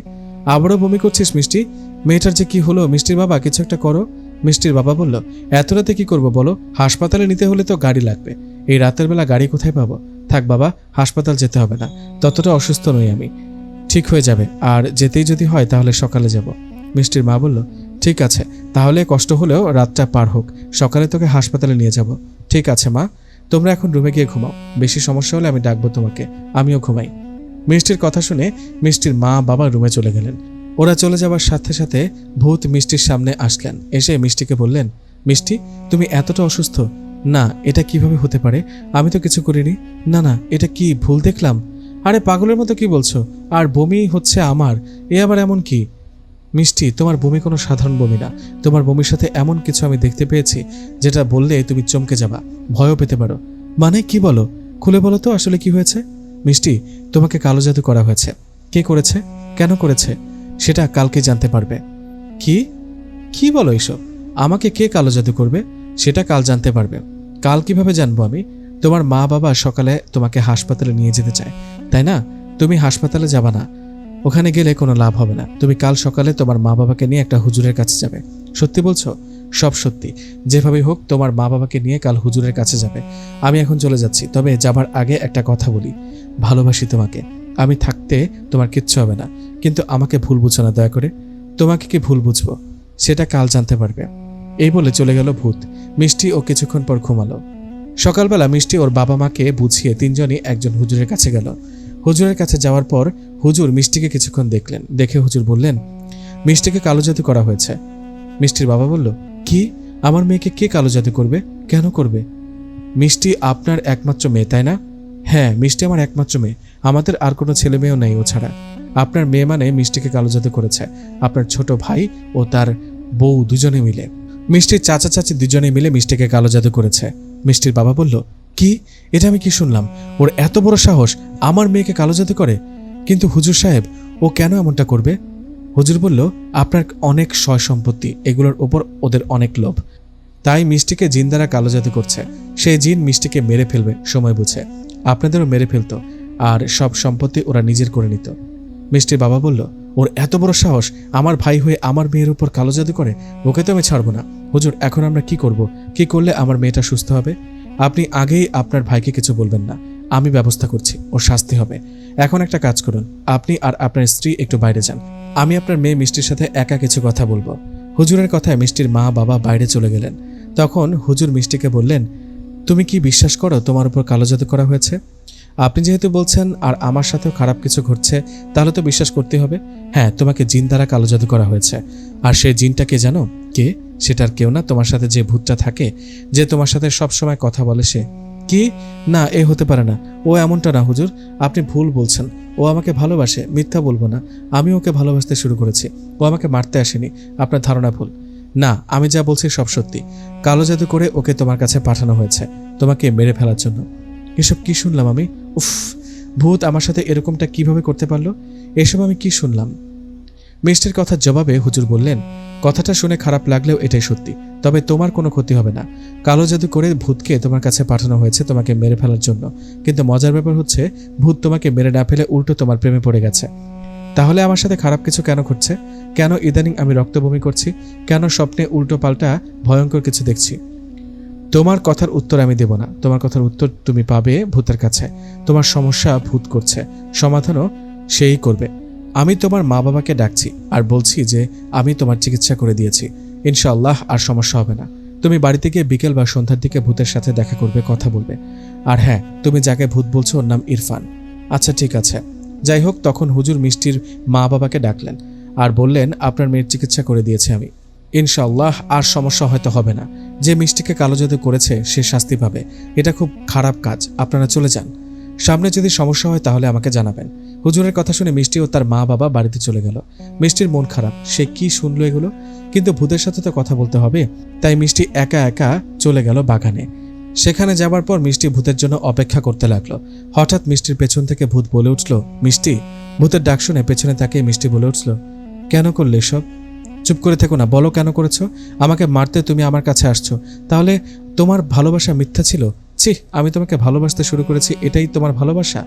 আবারও বমি করছিস মিষ্টি? মেয়েটার যে কি হলো? মিষ্টির বাবা, কিছু একটা করো। মিষ্টির বাবা বলল, এত রাতে কি করবো বলো? হাসপাতালে নিতে হলে তো গাড়ি লাগবে, এই রাতের বেলা গাড়ি কোথায় পাবো? থাক বাবা, হাসপাতাল যেতে হবে না, ততটা অসুস্থ নই আমি, ঠিক হয়ে যাবে। আর যেতেই যদি হয় তাহলে সকালে যাব। মিষ্টির মা বলল, ঠিক আছে, তাহলে কষ্ট হলেও রাতটা পার হোক, সকালে তোকে হাসপাতালে নিয়ে যাব। ঠিক আছে মা, তোমরা এখন রুমে গিয়ে ঘুমাও, বেশি সমস্যা হলে আমি ডাকবো তোমাকে, আমিও ঘুমাই। মিষ্টির কথা শুনে মিষ্টির মা বাবা রুমে চলে গেলেন। ওরা চলে যাওয়ার সাথে সাথে ভূত মিষ্টির সামনে আসলেন। এসে মিষ্টিকে বললেন, মিষ্টি, তুমি এতটা অসুস্থ? না, এটা কিভাবে হতে পারে? আমি তো কিছু করিনি। না না, এটা কি ভুল দেখলাম? আরে পাগলের মতো কি বলছো? আর বমি হচ্ছে আমার, এ আবার এমন কি? মিষ্টি, তোমার বমি কোনো সাধারণ বমি না, তোমার বমির সাথে এমন কিছু আমি দেখতে পেয়েছি যেটা বললে তুমি চমকে যাবা, ভয়ও পেতে পারো। মানে কি বলো? খুলে বলো তো আসলে কি হয়েছে। মিষ্টি, তোমাকে কালো জাদু করা হয়েছে। কে করেছে, কেন করেছে, সেটা কালকে জানতে পারবে। কি কি বলো এসব? আমাকে কে কালো জাদু করবে সেটা কাল জানতে পারবে। কাল কিভাবে জানবো আমি? তোমার মা বাবা সকালে তোমাকে হাসপাতালে নিয়ে যেতে চায়, তাই না? তুমি হাসপাতালে যাবা না, ওখানে গেলে কোনো লাভ হবে না। তুমি কাল সকালে তোমার মা বাবাকে নিয়ে একটা হুজুরের কাছে যাবে। সত্যি বলছো? সব সত্যি। যেভাবেই হোক তোমার মা বাবাকে নিয়ে কাল হুজুরের কাছে যাবে। আমি এখন চলে যাচ্ছি, তবে যাবার আগে একটা কথা বলি, ভালোবাসি তোমাকে। আমি থাকতে তোমার কিচ্ছু হবে না, কিন্তু আমাকে ভুল বুঝো না দয়া করে। তোমাকে কি ভুল বুঝবো সেটা কাল জানতে পারবে। এই বলে চলে গেল ভূত। মিষ্টি ও কিছুক্ষণ পর ঘুমালো। সকালবেলা মিষ্টি ওর বাবা মাকে বুঝিয়ে তিনজনই একজন হুজুরের কাছে গেল। হুজুরের কাছে যাওয়ার পর হুজুর মিষ্টিকে কিছুক্ষণ দেখলেন। দেখে হুজুর বললেন, মিষ্টিকে কালো জাদু করা হয়েছে। মিষ্টির বাবা বলল, কি? আমার মেয়েকে কে কালো জাদু করবে? কেন করবে? মিষ্টি আপনার একমাত্র মেয়ে, তাই না? হ্যাঁ, মিষ্টি আমার একমাত্র মেয়ে, আমাদের আর কোনো ছেলে মেয়েও নেই ও ছাড়া। আপনার মেয়ে মানে মিষ্টিকে কালো জাদু করেছে আপনার ছোট ভাই ও তার বউ দুজনে মিলে। মিষ্টির চাচা চাচি দুজনে মিলে মিষ্টিকে কালো জাদু করেছে। মিষ্টির বাবা বলল, কি? এটা আমি কি শুনলাম? ওর এত বড় সাহস আমার মেয়েকে কালো জাদু করে? কিন্তু হুজুর সাহেব, ও কেন এমনটা করবে? হুজুর বলল, আপনার অনেক সয় সম্পত্তি, এগুলোর ওপর ওদের অনেক লোভ, তাই মিষ্টিকে জিন দ্বারা কালো জাদু করছে। সেই জিন মিষ্টিকে মেরে ফেলবে সময় বুঝে, আপনাদেরও মেরে ফেলতো, আর সব সম্পত্তি ওরা নিজের করে নিত। মিষ্টির বাবা বলল, ওর এত বড় সাহস আমার ভাই হয়ে আমার মেয়ের উপর কালো জাদু করে? ওকে তো আমি ছাড়বো না। হুজুর, এখন আমরা কি করব? কি করলে আমার মেয়েটা সুস্থ হবে? আপনি আগেই আপনার ভাইকে কিছু বলবেন না, আমি ব্যবস্থা করছি, ওর শাস্তি হবে। এখন একটা কাজ করুন, আপনি আর আপনার স্ত্রী একটু বাইরে যান, আমি আপনার মেয়ে মিষ্টির সাথে একা কিছু কথা বলবো। হুজুরের কথায় মিষ্টির মা বাবা বাইরে চলে গেলেন। তখন হুজুর মিষ্টিকে বললেন, তুমি কি বিশ্বাস করো তোমার উপর কালো জাদু করা হয়েছে? আপনি যেহেতু বলছেন আর আমার সাথেও খারাপ কিছু ঘটছে, তাহলে তো বিশ্বাস করতে হবে। হ্যাঁ, তোমাকে জিন দ্বারা কালো জাদু করা হয়েছে। আর সেই জিনটা কে জানো? কে? সেটার কেউ না, তোমার সাথে যে ভূতটা থাকে, যে তোমার সাথে সব সময় কথা বলে সে। কি? না, এ হতে পারে না, ও এমনটা না হুজুর, আপনি ভুল বলছেন। ও আমাকে ভালোবাসে, মিথ্যা বলবো না, আমি ওকে ভালোবাসতে শুরু করেছি, ও আমাকে মারতে আসেনি, আপনার ধারণা ভুল। না, আমি যা বলছি সব সত্যি, কালো জাদু করে ওকে তোমার কাছে পাঠানো হয়েছে তোমাকে মেরে ফেলার জন্য। এসব কি শুনলাম আমি? উফ, ভূত আমার সাথে এরকমটা কিভাবে করতে পারলো? এসব আমি কি শুনলাম? মিষ্টির কথার জবাবে হুজুর বললেন, কথাটা শুনে খারাপ লাগলেও এটাই সত্যি, তবে তোমার কোনো ক্ষতি হবে না। কালো জাদু করে ভূতকে তোমার কাছে পাঠানো হয়েছে তোমাকে মেরে ফেলার জন্য, কিন্তু মজার ব্যাপার হচ্ছে ভূত তোমাকে মেরে না ফেলে উল্টো তোমার প্রেমে পড়ে গেছে। তাহলে আমার সাথে খারাপ কিছু কেন ঘটছে? কেন ইদানিং আমি রক্ত বমি করছি? কেন স্বপ্নে উল্টো পাল্টা ভয়ঙ্কর কিছু দেখছি? তোমার কথার উত্তর আমি দেব না, তোমার কথার উত্তর তুমি পাবে ভূতের কাছে। তোমার সমস্যা ভূত করছে, সমাধানও সেই করবে। আমি তোমার মা বাবাকে ডাকছি আর বলছি যে আমি তোমার চিকিৎসা করে দিয়েছি, ইনশাআল্লাহ আর সমস্যা হবে না। তুমি বাড়িতে গিয়ে বিকেল বা সন্ধ্যার দিকে ভূতের সাথে দেখা করবে, কথা বলবে। আর হ্যাঁ, তুমি যাকে ভূত বলছো ওর নাম ইরফান। আচ্ছা ঠিক আছে। যাই হোক, তখন হুজুর মিষ্টির মা বাবাকে ডাকলেন আর বললেন, আপনার মেয়ের চিকিৎসা করে দিয়েছি আমি, ইনশাআল্লাহ আর সমস্যা হয়তো হবে না। যে মিষ্টিকে কালো জাদু করেছে সে শাস্তি পাবে, এটা খুব খারাপ কাজ, আপনারা চলে যান। সামনে যদি সমস্যা হয় তাহলে আমাকে জানাবেন। হুজুরের কথা শুনে মিষ্টি ও তার মা বাবা বাড়িতে চলে গেল। মিষ্টির মন খারাপ, সে কি শুনলো এগুলো, কিন্তু ভূতের সাথে তো কথা বলতে হবে, তাই মিষ্টি একা একা চলে গেল বাগানে। সেখানে যাবার পর মিষ্টি ভূতের জন্য অপেক্ষা করতে লাগলো। হঠাৎ মিষ্টির পেছন থেকে ভূত বলে উঠল, মিষ্টি। ভূতের ডাক শুনে পেছনে তাকিয়ে মিষ্টি বলে উঠল, কেন করলে এসব? চুপ করে থেকো না, বলো কেন করেছো? আমাকে মারতে তুমি আমার কাছে আসছো, তাহলে তোমার ভালোবাসা মিথ্যা ছিল? ছি, আমি তোমাকে ভালোবাসতে শুরু করেছি, এটাই তোমার ভালোবাসা?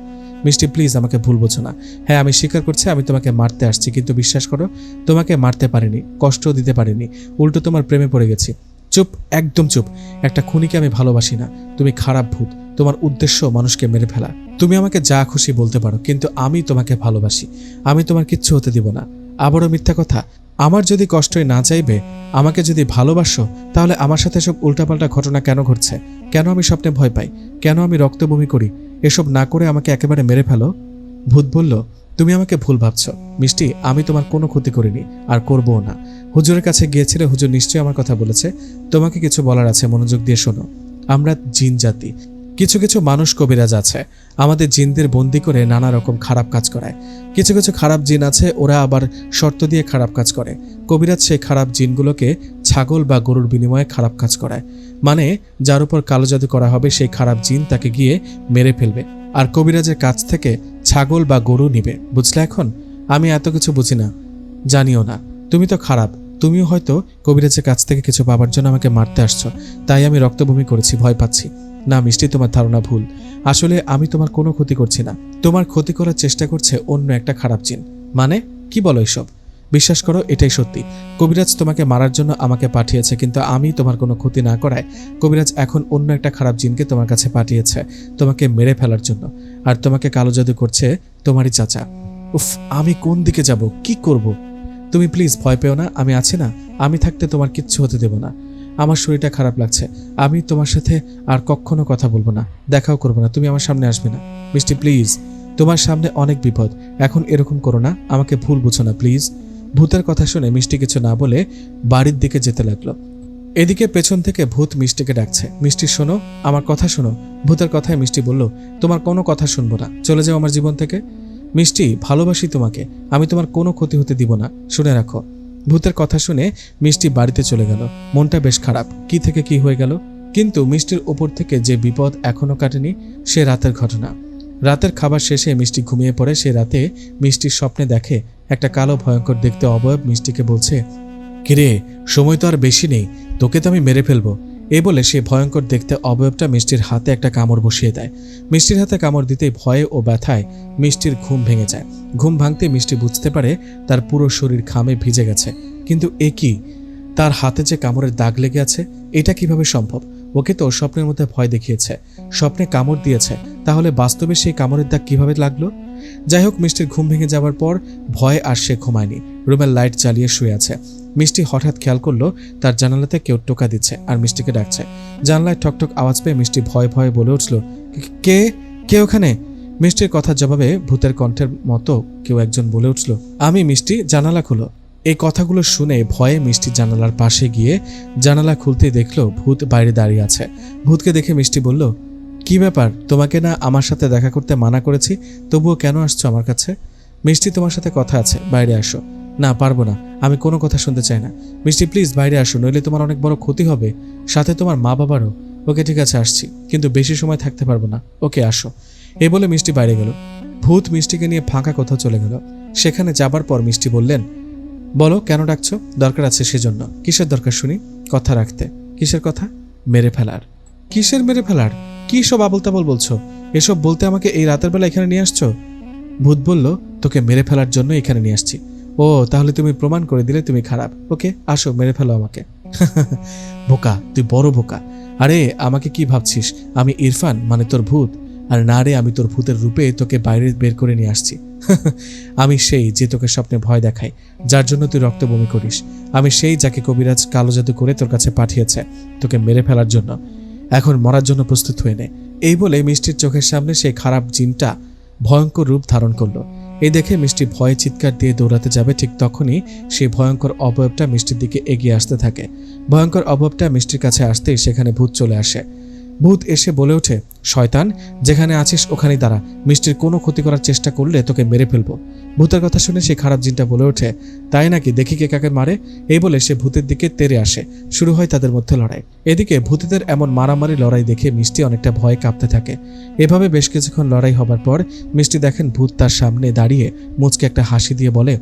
মিষ্টি প্লিজ আমাকে ভুল বোঝো না। হ্যাঁ, আমি স্বীকার করছি আমি তোমাকে মারতে আসছি, কিন্তু বিশ্বাস করো তোমাকে মারতে পারিনি, কষ্টও দিতে পারিনি, উল্টো তোমার প্রেমে পড়ে গেছি। চুপ, একদম চুপ। একটা খুনিকে আমি ভালোবাসি না, তুমি খারাপ ভূত, তোমার উদ্দেশ্য মানুষকে মেরে ফেলা। তুমি আমাকে যা খুশি বলতে পারো, কিন্তু আমি তোমাকে ভালোবাসি, আমি তোমার কিচ্ছু হতে দিব না। আবারও মিথ্যা কথা? আমার যদি কষ্টই না চাইবে, আমাকে যদি ভালোবাসো, তাহলে আমার সাথে সব উল্টাপাল্টা ঘটনা কেন ঘটছে? কেন আমি স্বপ্নে ভয় পাই? কেন আমি রক্ত বমি করি? এসব না করে আমাকে একেবারে মেরে ফেলো। ভূত বলল, তুমি আমাকে ভুল ভাবছো মিষ্টি, আমি তোমার কোনো ক্ষতি করিনি আর করবও না। হুজুরের কাছে গিয়েছিলে, হুজুর নিশ্চয়ই আমার কথা বলেছে। তোমাকে কিছু বলার আছে, মনোযোগ দিয়ে শোনো। আমরা জিন জাতি, কিছু কিছু মানুষ কবিরাজ আছে, আমাদের জিনদের বন্দি করে নানা রকম খারাপ কাজ করায়। কিছু কিছু খারাপ জিন আছে, ওরা আবার শর্ত দিয়ে খারাপ কাজ করে। কবিরাজ সেই খারাপ জিনগুলোকে ছাগল বা গরুর বিনিময়ে খারাপ কাজ করায়। মানে যার উপর কালো জাদু করা হবে, সেই খারাপ জিন তাকে গিয়ে মেরে ফেলবে, আর কবিরাজের কাছ থেকে ছাগল বা গরু নিবে। বুঝলে? এখন আমি এত কিছু বুঝি না, জানিও না। তুমি তো খারাপ, তুমিও হয়তো কবিরাজের কাছ থেকে কিছু পাবার জন্য আমাকে মারতে আসছো, তাই আমি রক্তবমি করেছি, ভয় পাচ্ছি। না মিষ্টি, তোমার ধারণা ভুল। আসলে আমি তোমার কোনো ক্ষতি করছি না, তোমার ক্ষতি করার চেষ্টা করছে অন্য একটা খারাপ জিন। মানে কি বলো এসব? বিশ্বাস করো, এটাই সত্যি। কবিরাজ তোমাকে মারার জন্য আমাকে পাঠিয়েছে, কিন্তু আমি তোমার কোনো ক্ষতি না করায় কবিরাজ এখন অন্য একটা খারাপ জিনকে তোমার কাছে পাঠিয়েছে তোমাকে মেরে ফেলার জন্য। আর তোমাকে কালো জাদু করছে তোমারই চাচা। উফ, আমি কোন দিকে যাব, কি করব? তুমি প্লিজ ভয় পেও না, আমি আছি না। আমি থাকতে তোমার কিচ্ছু হতে দেব না। আমার শরীরটা খারাপ লাগছে, আমি তোমার সাথে আর কখনো কথা বলবো না, দেখাও করবো না, তুমি আমার সামনে আসবে না। মিষ্টি প্লিজ, তোমার সামনে অনেক বিপদ, এখন এরকম করো না, আমাকে ভুল বুঝো না প্লিজ। ভূতের কথা শুনে মিষ্টি কিছু না বলে বাড়ির দিকে যেতে লাগলো। এদিকে পেছন থেকে ভূত মিষ্টিকে ডাকছে, মিষ্টি শোনো, আমার কথা শোনো। ভূতের কথায় মিষ্টি বলল, তোমার কোনো কথা শুনবো না, চলে যাও আমার জীবন থেকে। মিষ্টি, ভালোবাসি তোমাকে, আমি তোমার কোনো ক্ষতি হতে দিব না, শুনে রাখো। ভূতের কথা শুনে মিষ্টি বাড়িতে চলে গেল। মনটা বেশ খারাপ, কি থেকে কি হয়ে গেল। কিন্তু মিষ্টির উপর থেকে যে বিপদ এখনো কাটেনি, সে রাতের ঘটনা। রাতের খাবার শেষে মিষ্টি ঘুমিয়ে পড়ে। সে রাতে মিষ্টির স্বপ্নে দেখে একটা কালো ভয়ঙ্কর দেখতে অবয়ব মিষ্টিকে বলছে, কিরে, সময় তো আর বেশি নেই, তোকে তো আমি মেরে ফেলবো। এই বলে সে ভয়ঙ্কর দেখতে অবয়বটা মিষ্টির হাতে একটা কামড় বসিয়ে দেয়। মিষ্টির হাতে কামড় দিতেই ভয়ে ও ব্যথায় মিষ্টির ঘুম ভেঙে যায়। ঘুম ভাঙতে মিষ্টি বুঝতে পারে তার পুরো শরীর ঘামে ভিজে গেছে। কিন্তু এ কি, তার হাতে যে কামড়ের দাগ লেগে আছে, এটা কিভাবে সম্ভব? ওকে তো স্বপ্নের মধ্যে ভয় দেখিয়েছে, স্বপ্নে কামড় দিয়েছে, তাহলে বাস্তবে সেই কামড়ের দাগ কিভাবে লাগলো? যাই হোক, মিষ্টির ঘুম ভেঙে যাওয়ার পর ভয়ে আর সে ঘুমায়নি, রুমের লাইট জ্বালিয়ে শুয়ে আছে। মিষ্টি হঠাৎ খেয়াল করলো তার জানালাতে কেউ টোকা দিচ্ছে আর মিষ্টিকে ডাকছে। জানলায় ঠকঠক আওয়াজ পেয়ে মিষ্টি ভয়ে ভয়ে বলে উঠল, কে কে ওখানে? মিষ্টির কথার জবাবে ভূতের কণ্ঠের মতো কেউ একজন বলে উঠল, আমি। মিষ্টি, জানালা খুলো। এই কথাগুলো শুনে ভয়ে মিষ্টি জানালার পাশে গিয়ে জানালা খুলতেই দেখলো ভূত বাইরে দাঁড়িয়ে আছে। ভূতকে দেখে মিষ্টি বলল, কি ব্যাপার, তোমাকে না আমার সাথে দেখা করতে মানা করেছি, তবুও কেন আসছো আমার কাছে? মিষ্টি, তোমার সাথে কথা আছে, বাইরে আসো। না, পারবো না, আমি কোনো কথা শুনতে চাই না। মিষ্টি প্লিজ বাইরে আসো, নইলে তোমার অনেক বড় ক্ষতি হবে, সাথে তোমার মা বাবারও। ওকে ঠিক আছে, আসছি, কিন্তু বেশি সময় থাকতে পারবো না, ওকে আসো। এই বলে মিষ্টি বাইরে গেল। ভূত মিষ্টিকে নিয়ে ফাঁকা কোথাও চলে গেল। সেখানে যাবার পর মিষ্টি বললেন, বলো কেন ডাকছো? দরকার আছে সেজন্য। কিসের দরকার শুনি? কথা রাখতে। কিসের কথা? মেরে ফেলার। কিসের মেরে ফেলার? কি সব আবল তাবল বলছো? এসব বলতে আমাকে এই রাতের বেলা এখানে নিয়ে আসছো? ভূত বলল, তোকে মেরে ফেলার জন্য এখানে নিয়ে আসছি। ও, তাহলে তুমি প্রমাণ করে দিলে তুমি খারাপ। ওকে, আসো, মেরে ফেলো আমাকে। বোকা, তুই বড় বোকা। আরে আমাকে কি ভাবছিস আমি ইরফান, মানে তোর ভূত? আর না রে, আমি তোর ভূতের রূপে তোকে বাইরে বের করে নিয়ে আসছি। আমি সেই যে তোকে স্বপ্নে ভয় দেখায়, যার জন্য তুই রক্ত বমি করিস। আমি সেই যাকে কবিরাজ কালো জাদু করে তোর কাছে পাঠিয়েছে তোকে মেরে ফেলার জন্য। এখন মরার জন্য প্রস্তুত হয়ে নে। এই বলে মিষ্টির চোখের সামনে সেই খারাপ জিনটা ভয়ঙ্কর রূপ ধারণ করলো। এই দেখে মিষ্টি ভয়ে চিৎকার দিয়ে দৌড়াতে যাবে, ঠিক তখনই সেই ভয়ঙ্কর অবয়বটা মিষ্টির দিকে এগিয়ে আসতে থাকে। ভয়ঙ্কর অবয়বটা মিষ্টির কাছে আসতেই সেখানে ভূত চলে আসে। ভূত এসে বলে ওঠে, শয়তান, যেখানে আছিস ওখানেই দাঁড়া, মিষ্টির কোনো ক্ষতি করার চেষ্টা করলে তোকে মেরে ফেলবো। ভূতের কথা শুনে সেই খারাপ জিনটা বলে ওঠে, তাই নাকি, দেখি কে কাকে মারে। এই বলে সে ভূতের দিকে তেড়ে আসে। শুরু হয় তাদের মধ্যে লড়াই। এদিকে ভূতেদের এমন মারামারি লড়াই দেখে মিষ্টি অনেকটা ভয়ে কাঁপতে থাকে। এভাবে বেশ কিছুক্ষণ লড়াই হবার পর মিষ্টি দেখেন ভূত তার সামনে দাঁড়িয়ে মুচকে একটা হাসি দিয়ে বলে,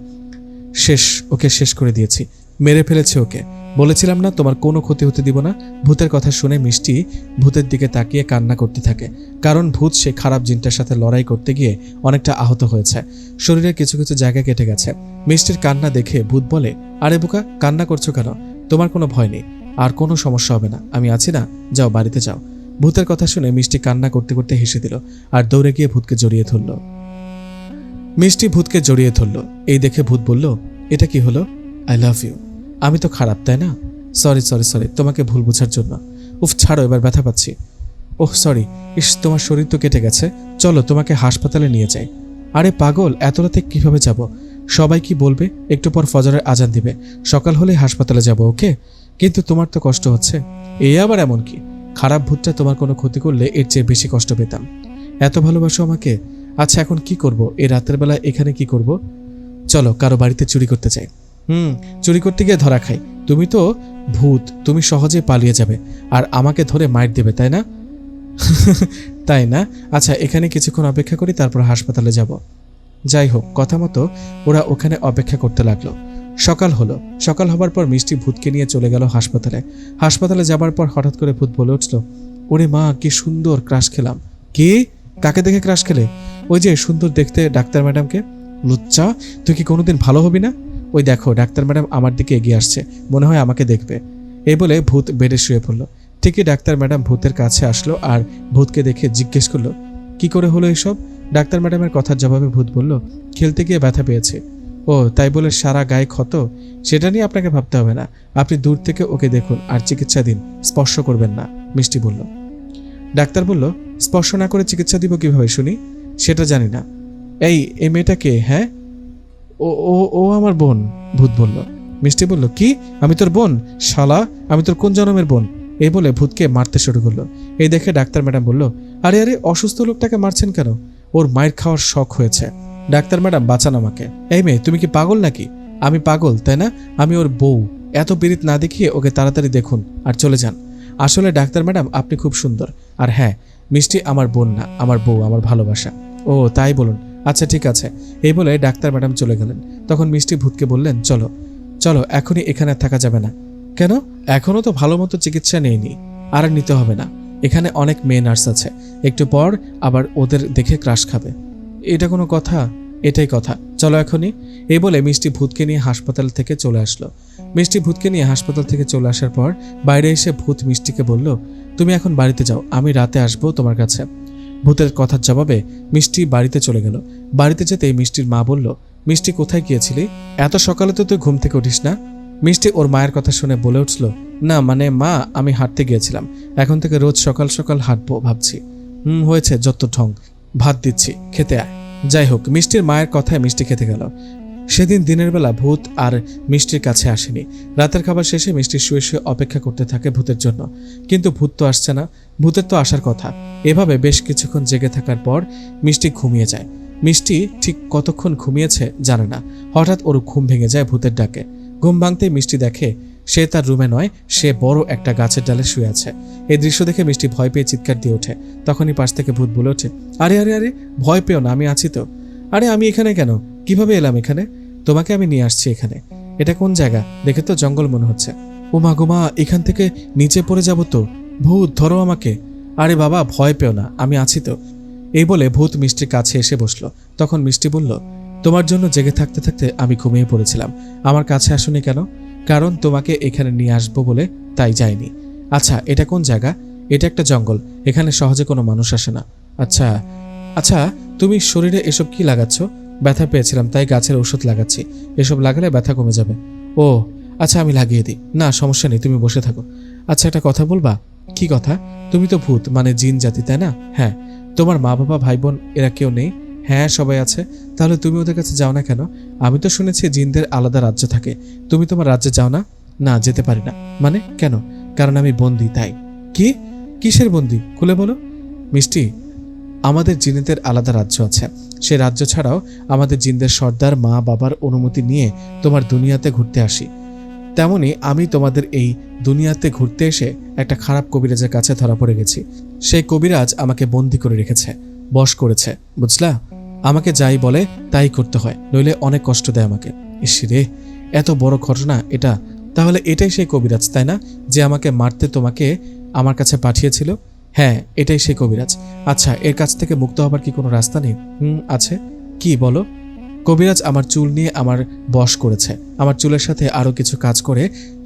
শেষ, ওকে শেষ করে দিয়েছি, মেরে ফেলেছে ওকে। বলেছিলাম না তোমার কোনো ক্ষতি হতে দিব না। ভূতের কথা শুনে মিষ্টি ভূতের দিকে তাকিয়ে কান্না করতে থাকে, কারণ ভূত সে খারাপ জিনটার সাথে লড়াই করতে গিয়ে অনেকটা আহত হয়েছে, শরীরের কিছু কিছু জায়গা কেটে গেছে। মিষ্টির কান্না দেখে ভূত বলে, আরে বোকা, কান্না করছো কেন? তোমার কোনো ভয় নেই, আর কোনো সমস্যা হবে না, আমি আছি না, যাও বাড়িতে যাও। ভূতের কথা শুনে মিষ্টি কান্না করতে করতে হেসে দিল আর দৌড়ে গিয়ে ভূতকে জড়িয়ে ধরল। মিষ্টি ভূতকে জড়িয়ে ধরল। এই দেখে ভূত বলল, এটা কি হলো? I love you. আমি তো খারাপ, তাই না? সরি সরি সরি, তোমাকে ভুল বোঝার জন্য। উফ, ছাড়ো, এবার ব্যথা পাচ্ছি। ওহ সরি, ইস, তোমার শরীর তো কেটে গেছে, চলো তোমাকে হাসপাতালে নিয়ে যাই। আরে পাগল, এত রাতে কিভাবে যাব? সবাই কি বলবে? একটু পর ফজরের আজান দিবে, সকাল হলেই হাসপাতালে যাব, ওকে? কিন্তু তোমার তো কষ্ট হচ্ছে। এই আবার এমন কি? খারাপ ভূতটা তোমার কোনো ক্ষতি করলে এর চেয়ে বেশি কষ্ট পেতাম। এত ভালোবাসো আমাকে। আচ্ছা, এখন কি করব? এই রাতের বেলা এখানে কি করব? চলো কারো বাড়িতে চুরি করতে চাই। চুরি করতে গিয়ে ধরা খাই। তুমি তো ভূত, তুমি সহজে পালিয়ে যাবে আর আমাকে ধরে মাইর দেবে, তাই না? তাই না? আচ্ছা, এখানে কিছুক্ষণ অপেক্ষা করি, তারপর হাসপাতালে যাব। যাই হোক, কথা মতো ওরা ওখানে অপেক্ষা করতে লাগলো। সকাল হলো। সকাল হবার পর মিষ্টি ভূতকে নিয়ে চলে গেল হাসপাতালে। হাসপাতালে যাবার পর হঠাৎ করে ভূত বলে উঠল, ওরে মা, কি সুন্দর ক্রাশ খেলাম। কি? কাকে দেখে ক্রাশ খেলে? ওই যে সুন্দর দেখতে ডাক্তার ম্যাডামকে। লুচ্চা, তুই কি কোনোদিন ভালো হবি না? ওই দেখো, ডাক্তার ম্যাডাম আমার দিকে এগিয়ে আসছে, মনে হয় আমাকে দেখবে। এই বলে ভূত বেডে শুয়ে পড়ল। ঠিকই ডাক্তার ম্যাডাম ভূতের কাছে আসলো আর ভূতকে দেখে জিজ্ঞেস করলো, কি করে হলো এসব? ডাক্তার ম্যাডামের কথার জবাবে ভূত বলল, খেলতে গিয়ে ব্যথা পেয়েছে। ও তাই বলে সারা গায়ে ক্ষত? সেটা নিয়ে আপনাকে ভাবতে হবে না, আপনি দূর থেকে ওকে দেখুন আর চিকিৎসা দিন, স্পর্শ করবেন না, মিষ্টি বলল। ডাক্তার বলল, স্পর্শ না করে চিকিৎসা দিব কিভাবে শুনি? সেটা জানি না। এই মেয়েটা কে? হ্যাঁ, ও ও ও আমার বোন, ভূত বলল। মিষ্টি বলল, কি? আমি তোর বোন? শালা, আমি তোর কোন জন্মের বোন? এই বলে ভূতকে মারতে শুরু করলো। এই দেখে ডাক্তার ম্যাডাম বলল, আরে আরে, অসুস্থ লোকটাকে মারছেন কেন? ওর মায়ের খাওয়ার শখ হয়েছে। ডাক্তার ম্যাডাম, বাঁচান আমাকে। এই মেয়ে, তুমি কি পাগল নাকি? আমি পাগল, তাই না? আমি ওর বউ। এত পীড়িত না দেখিয়ে ওকে তাড়াতাড়ি দেখুন আর চলে যান। আসলে ডাক্তার ম্যাডাম, আপনি খুব সুন্দর। আর হ্যাঁ, মিষ্টি আমার বোন না, আমার বউ, আমার ভালোবাসা। ও তাই বলুন, আচ্ছা ঠিক আছে। এই বলে ডাক্তার ম্যাডাম চলে গেলেন। তখন মিষ্টি ভূতকে বললেন, চলো চলো, এখনই এখানে থাকা যাবে না। কেন? এখনো তো ভালো মতো চিকিৎসা নেইনি, আর নিতে হবে না। এখানে অনেক মেয়ে নার্স আছে, একটু পর আবার ওদের দেখে ক্রাশ খাবে। এটা কোনো কথা? এটাই কথা, চলো এখনই। এই বলে মিষ্টি ভূতকে নিয়ে হাসপাতাল থেকে চলে আসলো। মিষ্টি ভূতকে নিয়ে হাসপাতাল থেকে চলে আসার পর বাইরে এসে ভূত মিষ্টিকে বলল, তুমি এখন বাড়িতে যাও, আমি রাতে আসবো তোমার কাছে। ভূতের কথার জবাবে মিষ্টি বাড়িতে চলে গেল। বাড়িতে যেতেই মিষ্টির মা বলল, মিষ্টি কোথায় গিয়েছিলি? এত সকালে তো তুই ঘুম থেকে উঠিস না। মিষ্টি ওর মায়ের কথা শুনে বলে উঠল, না মানে মা, আমি হাঁটতে গিয়েছিলাম, এখন থেকে রোজ সকাল সকাল হাঁটবো ভাবছি। হয়েছে যত ঢং, ভাত দিচ্ছি, খেতে আয়। যাই হোক, মিষ্টির মায়ের কথায় মিষ্টি খেতে গেল। সেদিন দিনের বেলা ভূত আর মিষ্টির কাছে আসেনি। রাতের খাবার শেষে মিষ্টি শুয়ে শুয়ে অপেক্ষা করতে থাকে ভূতের জন্য, কিন্তু ভূত তো আসছে না। ভূতের তো আসার কথা। এভাবে বেশ কিছুক্ষণ জেগে থাকার পর মিষ্টি ঘুমিয়ে যায়। মিষ্টি ঠিক কতক্ষণ ঘুমিয়েছে জানে না, হঠাৎ ওর ঘুম ভেঙে যায় ভূতের ডাকে। ঘুম ভাঙতেই মিষ্টি দেখে সে তার রুমে নয়, সে বড় একটা গাছের ডালে শুয়ে আছে। এই দৃশ্য দেখে মিষ্টি ভয় পেয়ে চিৎকার দিয়ে ওঠে। তখনই পাশ থেকে ভূত বলে ওঠে, আরে আরে আরে, ভয় পেও না, আমি আছি তো। আরে আমি এখানে কেন? কিভাবে এলাম এখানে? তোমাকে আমি নিয়ে আসছি এখানে। এটা কোন জায়গা? দেখে তো জঙ্গল মনে হচ্ছে। ওমা গোমা, এখান থেকে নিচে পড়ে যাব তো। ভূত, ধরো আমাকে। আরে বাবা, ভয় পেও না, আমি আছি তো। এই বলে ভূত মিষ্টির কাছে এসে বসলো। তখন মিষ্টি বলল, তোমার জন্য জেগে থাকতে থাকতে আমি ঘুমিয়ে পড়েছিলাম। আমার কাছে আসোনি কেন? কারণ তোমাকে এখানে নিয়ে আসবো বলে, তাই যাইনি। আচ্ছা, এটা কোন জায়গা? এটা একটা জঙ্গল, এখানে সহজে কোনো মানুষ আসে না। আচ্ছা আচ্ছা, তুমি শরীরে এসব কি লাগাচ্ছ? ব্যথা পেয়েছিলাম তাই গাছের ওষুধ লাগাচ্ছি, এসব লাগালে ব্যথা কমে যাবে। ও আচ্ছা, আমি লাগিয়ে দিই। না সমস্যা নেই, তুমি বসে থাকো। আচ্ছা, একটা কথা বলবা? কি কথা? তুমি তো ভূত, মানে জিন জাতি, তাই না? হ্যাঁ। তোমার মা বাবা ভাই বোন এরা কেউ নেই? হ্যাঁ, সবাই আছে। তাহলে তুমি ওদের কাছে যাও না কেন? আমি তো শুনেছি জিনদের আলাদা রাজ্য থাকে, তুমি তোমার রাজ্যে যাও না? না, যেতে পারি না। মানে কেন? কারণ আমি বন্দি, তাই। কি? কিসের বন্দি, খুলে বলো। মিষ্টি, আমাদের জিনেদের আলাদা রাজ্য আছে। সে রাজ্য ছাড়াও আমাদের জিনদের সর্দার মা বাবার অনুমতি নিয়ে তোমার দুনিয়াতে ঘুরতে আসি। তেমনি আমি তোমাদের এই দুনিয়াতে ঘুরতে এসে একটা খারাপ কবিরাজের কাছে ধরা পড়ে গেছি। সেই কবিরাজ আমাকে বন্দি করে রেখেছে, বশ করেছে, বুঝলা? আমাকে যাই বলে তাই করতে হয়, নইলে অনেক কষ্ট দেয় আমাকে। ইস রে, এত বড় ঘটনা এটা। তাহলে এটাই সেই কবিরাজ, তাই না, যে আমাকে মারতে তোমাকে আমার কাছে পাঠিয়েছিল? হ্যাঁ, এটাই সেই কবিরাজ। আচ্ছা, এর কাছ থেকে মুক্ত হবার কি কোনো রাস্তা নেই? আছে। কি বলো? কবিরাজ আমার চুল নিয়ে আমার বশ করেছে। আমার চুলের সাথে আরো কিছু কাজ করে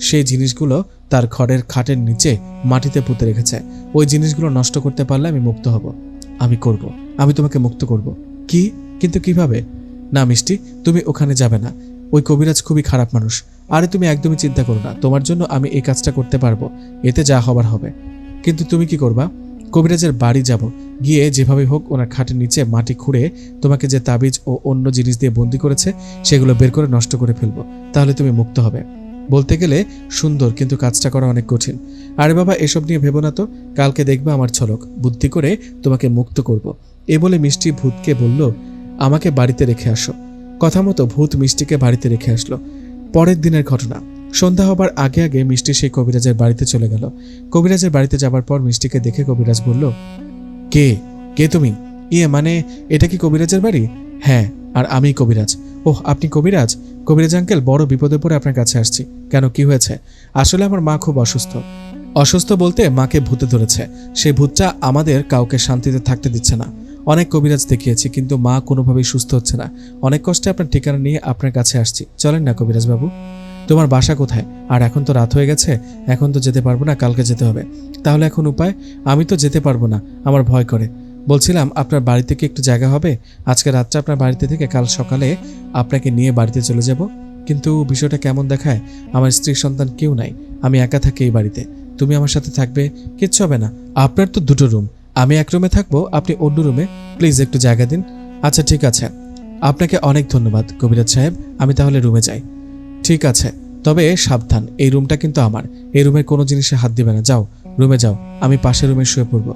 সেই জিনিসগুলো তার ঘরের খাটের নিচে মাটিতে পুঁতে রেখেছে। ওই জিনিসগুলো নষ্ট করতে পারলে আমি মুক্ত হব। আমি করব, আমি তোমাকে মুক্ত করব। কি? কিন্তু কিভাবে? না মিষ্টি, তুমি ওখানে যাবে না। ওই কবিরাজ খুবই খারাপ মানুষ। আরে তুমি একদমই চিন্তা করো না, তোমার জন্য আমি এই কাজটা করতে পারবো। এতে যা হবার হবে। কিন্তু তুমি কি করবা? কবিরাজের বাড়ি যাব, গিয়ে যেভাবে হোক ওনার খাটের নিচে মাটি খুঁড়ে তোমাকে যে তাবিজ ও অন্য জিনিস দিয়ে বন্দি করেছে সেগুলো বের করে নষ্ট করে ফেলবো। তাহলে তুমি মুক্ত হবে। বলতে গেলে সুন্দর, কিন্তু কাজটা করা অনেক কঠিন। আরে বাবা, এসব নিয়ে ভেবো না তো। কালকে দেখবে আমার ঝলক, বুদ্ধি করে তোমাকে মুক্ত করব। এ বলে মিষ্টি ভূতকে বলল, আমাকে বাড়িতে রেখে আসো। কথা মতো ভূত মিষ্টিকে বাড়িতে রেখে আসলো। পরের দিনের ঘটনা। সন্ধ্যা হবার আগে আগে মিষ্টি সেই কবিরাজের বাড়িতে চলে গেল। কবিরাজের বাড়িতে যাবার পর মিষ্টিকে দেখে কবিরাজ বলল, কে কে তুমি? মানে এটা কি কবিরাজের বাড়ি? হ্যাঁ, আর আমি কবিরাজ। ওহ, আপনি কবিরাজ? কবিরাজ আঙ্কেল, বড় বিপদে পড়ে আপনার কাছে আসছি। কেন, কি হয়েছে? আসলে আমার মা খুব অসুস্থ। অসুস্থ বলতে মাকে ভূতে ধরেছে। সেই ভূতটা আমাদের কাউকে শান্তিতে থাকতে দিচ্ছে না। অনেক কবিরাজ দেখিয়েছি, কিন্তু মা কোনোভাবেই সুস্থ হচ্ছে না। অনেক কষ্টে আপনার ঠিকানা নিয়ে আপনার কাছে আসছি। চলেন না কবিরাজ বাবু। তোমার বাসা কোথায়? আর এখন তো রাত হয়ে গেছে, এখন তো যেতে পারবো না, কালকে যেতে হবে। তাহলে এখন উপায়? আমি তো যেতে পারবো না, আমার ভয় করে। বলছিলাম আপনার বাড়ি থেকে একটু জায়গা হবে? আজকে রাতটা আপনার বাড়িতে থেকে কাল সকালে আপনাকে নিয়ে বাড়িতে চলে যাব। কিন্তু বিষয়টা কেমন দেখায়, আমার স্ত্রী সন্তান কেউ নাই, আমি একা থাকি এই বাড়িতে। তুমি আমার সাথে থাকবে, কিচ্ছু হবে না। আপনার তো দুটো রুম, আমি এক রুমে থাকবো, আপনি অন্য রুমে। প্লিজ একটু জায়গা দিন। আচ্ছা ঠিক আছে, আপনাকে অনেক ধন্যবাদ কবিরাজ সাহেব, আমি তাহলে রুমে যাই। ঠিক আছে, তবে সাবধান, এই রুমটা কিন্তু আমার। এই রুমের কোনো জিনিসে হাত দিবে না। যাও, রুমে যাও, আমি পাশের রুমে শুয়ে পড়ব।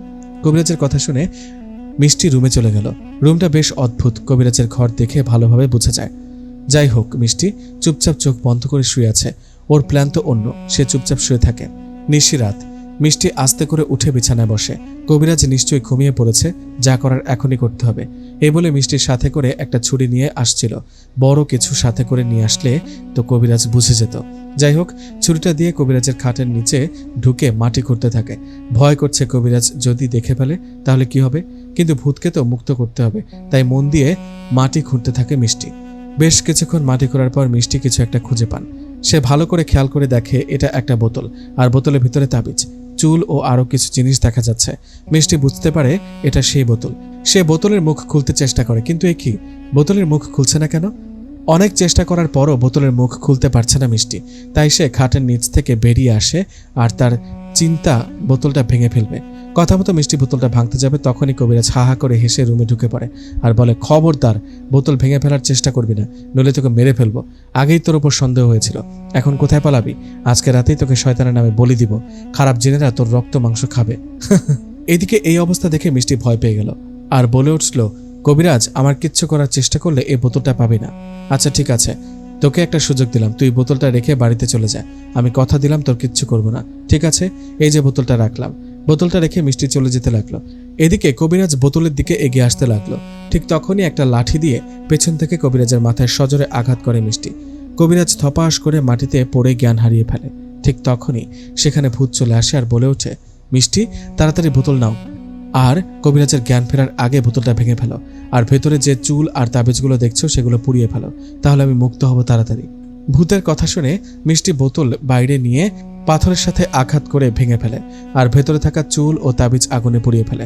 কবিরাজের কথা শুনে মিষ্টি রুমে চলে গেল। রুমটা বেশ অদ্ভুত, কবিরাজের ঘর দেখে ভালোভাবে বোঝা যায়। যাই হোক, মিষ্টি চুপচাপ চোখ বন্ধ করে শুয়ে আছে। ওর প্ল্যান তো অন্য, সে চুপচাপ শুয়ে থাকে। নিশিরাত। মিষ্টি আস্তে করে উঠে বিছানায় বসে। কবিরাজ নিশ্চয়ই ঘুমিয়ে পড়েছে, যা করার এখনই করতে হবে। এই বলে মিষ্টির সাথে করে একটা ছুরি নিয়ে আসছিল। বড় কিছু সাথে করে নিয়ে আসলে তো কবিরাজ বুঝে যেত। যাই হোক, ছুরিটা দিয়ে কবিরাজের খাটের নিচে ঢুকে মাটি খুঁড়তে থাকে। ভয় করছে কবিরাজ যদি দেখে ফেলে তাহলে কি হবে, কিন্তু ভূতকে তো মুক্ত করতে হবে, তাই মন দিয়ে মাটি খুঁড়তে থাকে মিষ্টি। বেশ কিছুক্ষণ মাটি খোঁড়ার পর মিষ্টি কিছু একটা খুঁজে পান। সে ভালো করে খেয়াল করে দেখে এটা একটা বোতল, আর বোতলের ভিতরে তাবিজ, চুল ও আরো কিছু জিনিস দেখা যাচ্ছে। মিষ্টি বুঝতে পারে এটা সেই বোতল। সে বোতলের মুখ খুলতে চেষ্টা করে, কিন্তু এ কি, বোতলের মুখ খুলছে না কেন? অনেক চেষ্টা করার পরও বোতলের মুখ খুলতে পারছে না মিষ্টি। তাই সে খাটের নিচ থেকে বেরিয়ে আসে, আর তার চিন্তা বোতলটা ভেঙে ফেলবে। কথা মতো মিষ্টি বোতলটা ভাঙতে যাবে, তখনই কবিরাজ হা হা করে হেসে রুমে ঢুকে পড়ে আর বলে, খবরদার বোতল ভেঙে ফেলার চেষ্টা করবি না, নইলে তোকে মেরে ফেলবো। আগেই তোর উপর সন্দেহ হয়েছিল, এখন কোথায় পালাবি? আজকে রাতেই তোকে শয়তানের নামে বলি দিব, খারাপ জিনেরা তোর রক্ত মাংস খাবে। এদিকে এই অবস্থা দেখে মিষ্টি ভয় পেয়ে গেল আর বলে উঠল, কবিরাজ, আমার কিচ্ছু করার চেষ্টা করলে এই বোতলটা পাবি না। আচ্ছা ঠিক আছে, তোকে একটা সুযোগ দিলাম, তুই বোতলটা রেখে বাড়িতে চলে যা। আমি কথা দিলাম তোর কিচ্ছু করবো না, ঠিক আছে? এই যে বোতলটা রাখলাম। বোতলটা রেখে মিষ্টি চলে যেতে লাগলো। এদিকে কবিরাজ বোতলের দিকে এগিয়ে আসতে লাগলো। ঠিক তখনই একটা লাঠি দিয়ে পেছন থেকে কবিরাজের মাথায় সজোরে আঘাত করে মিষ্টি। কবিরাজ থপাস করে মাটিতে পড়ে জ্ঞান হারিয়ে ফেলে। ঠিক তখনই সেখানে ভূত চলে আসে আর বলে ওঠে, মিষ্টি তাড়াতাড়ি বোতল নাও। আর কবিরাজের জ্ঞান ফেরার আগে বোতলটা ভেঙে ফেলো, আর ভেতরে যে চুল আর তাবিজগুলো দেখছো সেগুলো পুড়িয়ে ফেলো, তাহলে আমি মুক্ত হব তাড়াতাড়ি। ভূতের কথা শুনে মিষ্টি বোতল বাইরে নিয়ে পাথরের সাথে আঘাত করে ভেঙে ফেলে, আর ভেতরে থাকা চুল ও তাবিজ আগুনে পুড়িয়ে ফেলে।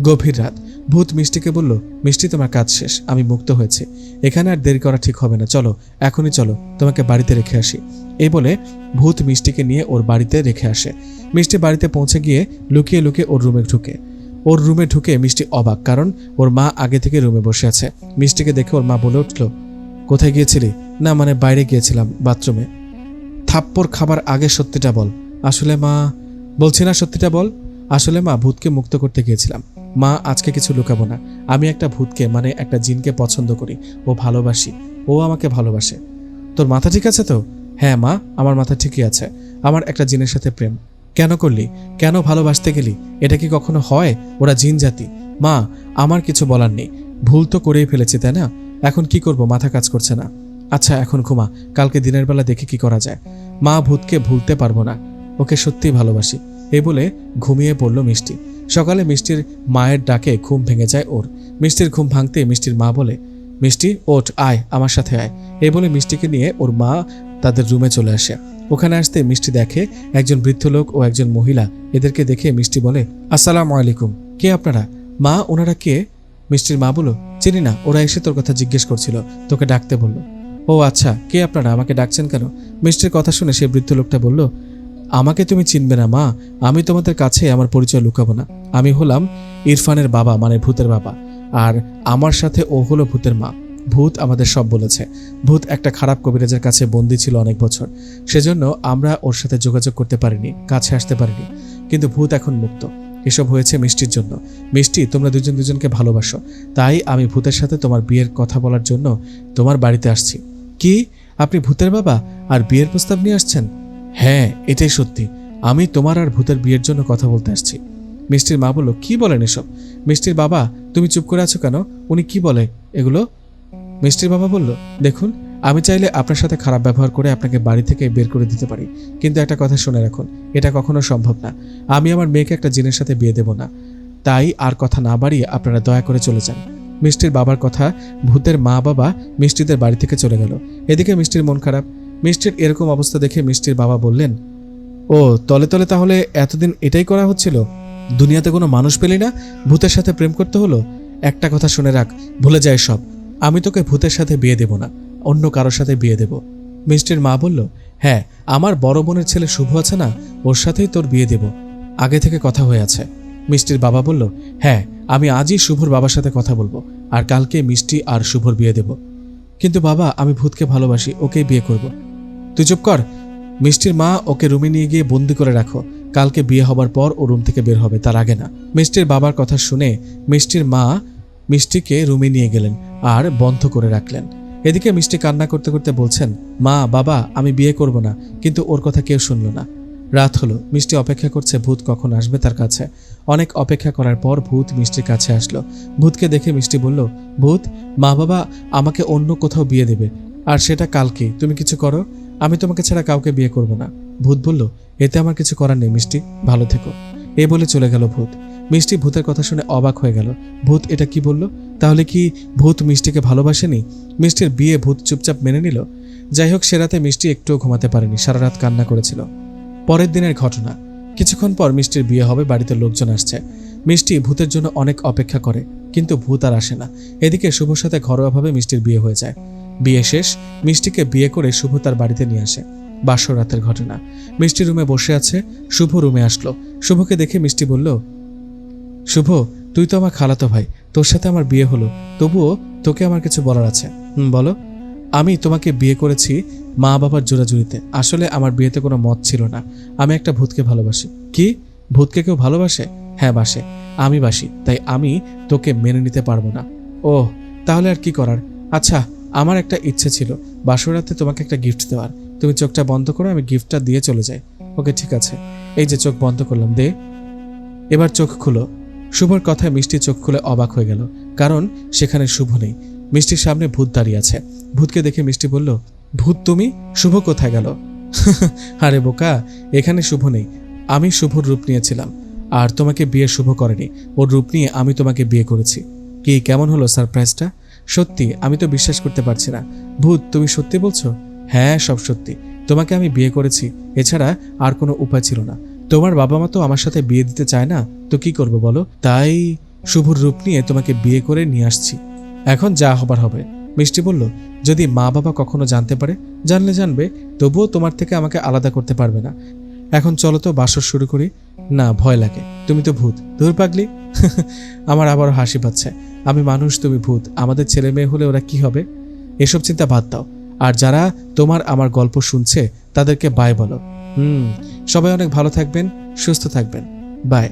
গভীর রাত। ভূত মিষ্টিকে বলল, মিষ্টি তোমার কাজ শেষ, আমি মুক্ত হয়েছি, এখানে আর দেরি করা ঠিক হবে না, চলো এখনই চলো, তোমাকে বাড়িতে রেখে আসি। এই বলে ভূত মিষ্টিকে নিয়ে ওর বাড়িতে রেখে আসে। মিষ্টি বাড়িতে পৌঁছে গিয়ে লুকিয়ে লুকিয়ে ওর রুমে ঢুকে মিষ্টি অবাক, কারণ ওর মা আগে থেকে রুমে বসে আছে। মিষ্টিকে দেখে ওর মা বলে উঠল, কোথায় গিয়েছিলি? না মানে বাইরে গিয়েছিলাম, বাথরুমে। থাপ্পড় খাবার আগে সত্যিটা বল। আসলে মা, বলছি না সত্যিটা বল। আসলে মা ভূতকে মুক্ত করতে গিয়েছিলাম। মা আজকে কিছু লুকাবো না, আমি একটা ভূতকে মানে একটা জিনকে পছন্দ করি, ও ভালোবাসি, ও আমাকে ভালোবাসে। তোর মাথা ঠিক আছে তো? হ্যাঁ মা, আমার মাথা ঠিকই আছে। আমার একটা জিনের সাথে প্রেম। কেন করলি? কেন ভালোবাসতে গেলি? এটা কি কখনো হয়? ওরা জিন জাতি। মা, আমার কিছু বলার নেই, ভুল তো করেই ফেলেছি, তাই না? এখন কি করব, মাথা কাজ করছে না। আচ্ছা এখন ঘুমা, কালকে দিনের বেলা দেখে কি করা যায়। মা ভূতকে ভুলতে পারবো না, ওকে সত্যিই ভালোবাসি। এই বলে ঘুমিয়ে পড়ল মিষ্টি। সকালে মিষ্টির মায়ের ডাকে ঘুম ভেঙে যায় ওর। মিষ্টির ঘুম ভাঙতে মিষ্টির মা বলে, মিষ্টি ওঠ, আয় আমার সাথে আয়। এই বলে মিষ্টিকে নিয়ে ওর মা তাদের রুমে চলে আসে। ওখানে আসতে মিষ্টি দেখে একজন বৃদ্ধ লোক ও একজন মহিলা। এদেরকে দেখে মিষ্টি বলে, আসসালামু আলাইকুম। কে আপনারা? মা, ওনারা কে? মিষ্টির মা বলল, চিনি না, ওরা এসে তোর কথা জিজ্ঞেস করছিল, তোকে ডাকতে বলল। ও আচ্ছা, কে আপনারা, আমাকে ডাকছেন কেন? মিষ্টির কথা শুনে সেই বৃদ্ধ লোকটা বলল, আমাকে তুমি চিনবে না মা, আমি তোমাদের কাছে আমার পরিচয় লুকাবো না। আমি হলাম ইরফানের বাবা, মানে ভূতের বাবা, আর আমার সাথে ও হলো ভূতের মা। ভূত আমাদের সব বলেছে। ভূত একটা খারাপ কবিরাজের কাছে বন্দী ছিল অনেক বছর, সেজন্য আমরা ওর সাথে যোগাযোগ করতে পারিনি, কাছে আসতে পারিনি। কিন্তু ভূত এখন মুক্ত। এসব হয়েছে মিষ্টির জন্য। মিষ্টি, তোমরা দুজন দুজনকে ভালোবাসো, তাই আমি ভূতের সাথে তোমার বিয়ের কথা বলার জন্য তোমার বাড়িতে আসছি। কি, আপনি ভূতের বাবা আর বিয়ের প্রস্তাব নিয়ে আসছেন? হ্যাঁ, এটাই সত্যি, আমি তোমার আর ভূতের বিয়ের জন্য কথা বলতে আসছি। মিষ্টির মা বলল, কি বলেন এসব? মিষ্টির বাবা, তুমি চুপ করে আছো কেন? উনি কি বলে এগুলো? মিষ্টির বাবা বলল, দেখুন, আমি চাইলে আপনার সাথে খারাপ ব্যবহার করে আপনাকে বাড়ি থেকে বের করে দিতে পারি, কিন্তু একটা কথা শুনে রাখুন, এটা কখনো সম্ভব না। আমি আমার মেয়েকে একটা জিনের সাথে বিয়ে দেব না। তাই আর কথা না বাড়িয়ে আপনারা দয়া করে চলে যান। মিষ্টির বাবার কথা ভূতের মা বাবা মিষ্টিদের বাড়ি থেকে চলে গেল। এদিকে মিষ্টির মন খারাপ। মিষ্টির এরকম অবস্থা দেখে মিষ্টির বাবা বললেন, ও তলে তলে তাহলে এতদিন এটাই করা হচ্ছিল? দুনিয়াতে কোনো মানুষ পেলি না, ভূতের সাথে প্রেম করতে হলো? একটা কথা শুনে রাখ, ভুলে যায় সব। আমি তোকে ভূতের সাথে বিয়ে দেব না, অন্য কারোর সাথে বিয়ে দেব। মিষ্টির মা বলল, হ্যাঁ, আমার বড় বোনের ছেলে শুভ আছে না, ওর সাথেই তোর বিয়ে দেব, আগে থেকে কথা হয়ে আছে। মিষ্টির বাবা বলল, হ্যাঁ, আমি আজই শুভর বাবার সাথে কথা বলবো, আর কালকে মিষ্টি আর শুভর বিয়ে দেব। কিন্তু বাবা, আমি ভূতকে ভালোবাসি, ওকেই বিয়ে করব। তুই চুপ কর। মিষ্টির মা ওকে রুমে নিয়ে গিয়ে বন্দি করে রাখো, কালকে বিয়ে হবার পর ও রুম থেকে বের হবে, তার আগে না। মিষ্টির বাবার কথা শুনে মিষ্টির মা মিষ্টিকে রুমে নিয়ে গেলেন আর বন্ধ করে রাখলেন। এদিকে মিষ্টি কান্না করতে করতে বলছেন, মা বাবা, আমি বিয়ে করব না, কিন্তু ওর কথা কেউ শুনল না। রাত হলো, মিষ্টি অপেক্ষা করছে ভূত কখন আসবে তার কাছে। অনেক অপেক্ষা করার পর ভূত মিষ্টির কাছে আসলো। ভূতকে দেখে মিষ্টি বলল, ভূত, মা বাবা আমাকে অন্য কোথাও বিয়ে দেবে, আর সেটা কালকে, তুমি কিছু করো, আমি তোমাকে ছাড়া কাউকে বিয়ে করব না। ভূত বলল, এতে আমার কিছু করার নেই মিষ্টি, ভালো থেকো। এ বলে চলে গেল ভূত। মিষ্টি ভূতের কথা শুনে অবাক হয়ে গেল। ভূত এটা কি বলল? তাহলে কি ভূত মিষ্টিকে ভালোবাসেনি? মিষ্টির বিয়ে ভূত চুপচাপ মেনে নিল? যাই হোক, সে রাতে মিষ্টি একটুও ঘুমাতে পারেনি, সারা রাত কান্না করেছিল। পরের দিনের ঘটনা, কিছুক্ষণ পর মিষ্টির বিয়ে হবে, বাড়িতে লোকজন আসছে। মিষ্টি ভূতের জন্য অনেক অপেক্ষা করে, কিন্তু ভূত আর আসে না। এদিকে শুভর সাথে ঘরোয়াভাবে মিষ্টির বিয়ে হয়ে যায়। বিয়ে শেষ, মিষ্টিকে বিয়ে করে শুভ তার বাড়িতে নিয়ে আসে। বাসর রাতের ঘটনা, মিষ্টি রুমে বসে আছে, শুভ রুমে আসলো। শুভকে দেখে মিষ্টি বলল, শুভ, তুই তো আমার খালাতো ভাই, তোর সাথে আমার বিয়ে হলো, তবুও তোকে আমার কিছু বলার আছে। বলো। আমি তোমাকে বিয়ে করেছি মা বাবার জোড়াজুড়িতে, আসলে আমার বিয়েতে কোনো মত ছিল না। আমি একটা ভূতকে ভালোবাসি। কি, ভূতকে কেউ ভালোবাসে? হ্যাঁ বাসে, আমি বাসি, তাই আমি তোকে মেনে নিতে পারবো না। ওহ, তাহলে আর কি করার? আচ্ছা, আমার একটা ইচ্ছে ছিল বাসরাতে তোমাকে একটা গিফট দেওয়ার। তুমি চোখটা বন্ধ করো, আমি গিফটটা দিয়ে চলে যাই। ওকে ঠিক আছে, এই যে চোখ বন্ধ করলাম, দে। এবার চোখ খুলো। শুভর কথায় মিষ্টি চোখ খুলে অবাক হয়ে গেল, কারণ সেখানে শুভ নেই। মিষ্টির সামনে ভূত দাঁড়িয়ে আছে। ভূতকে দেখে মিষ্টি বলল, ভূত তুমি? শুভ কোথায় গেল? আরে বোকা, এখানে শুভ নেই, আমি শুভর রূপ নিয়েছিলাম, আর তোমাকে বিয়ে শুভ করেনি, ওর রূপ নিয়ে আমি তোমাকে বিয়ে করেছি। কি, কেমন হলো সারপ্রাইজটা? সত্যি, আমি তো বিশ্বাস করতে পারছি না। ভূত, তুমি সত্যি বলছো? হ্যাঁ, সব সত্যি, তোমাকে আমি বিয়ে করেছি, এছাড়া আর কোনো উপায় ছিল না। তোমার বাবা মা তো আমার সাথে বিয়ে দিতে চায় না, তো কি করবো বলো? তাই শুভর রূপ নিয়ে তোমাকে বিয়ে করে নিয়ে আসছি, এখন যা হবার হবে। মিষ্টি বলল, যদি মা বাবা কখনো জানতে পারে? জানলে জানবে, তবুও তোমার থেকে আমাকে আলাদা করতে পারবে না। এখন চলো তো বাসর শুরু করি। না, ভয় লাগে, তুমি তো ভূত। দূর পাগলি। আমার আবারও হাসি পাচ্ছে। আমি মানুষ, তুমি ভূত, আমাদের ছেলে মেয়ে হলে ওরা কি হবে? এসব চিন্তা বাদ দাও, আর যারা তোমার আমার গল্প শুনছে তাদেরকে বাই বলো। সবাই অনেক ভালো থাকবেন, সুস্থ থাকবেন, বাই।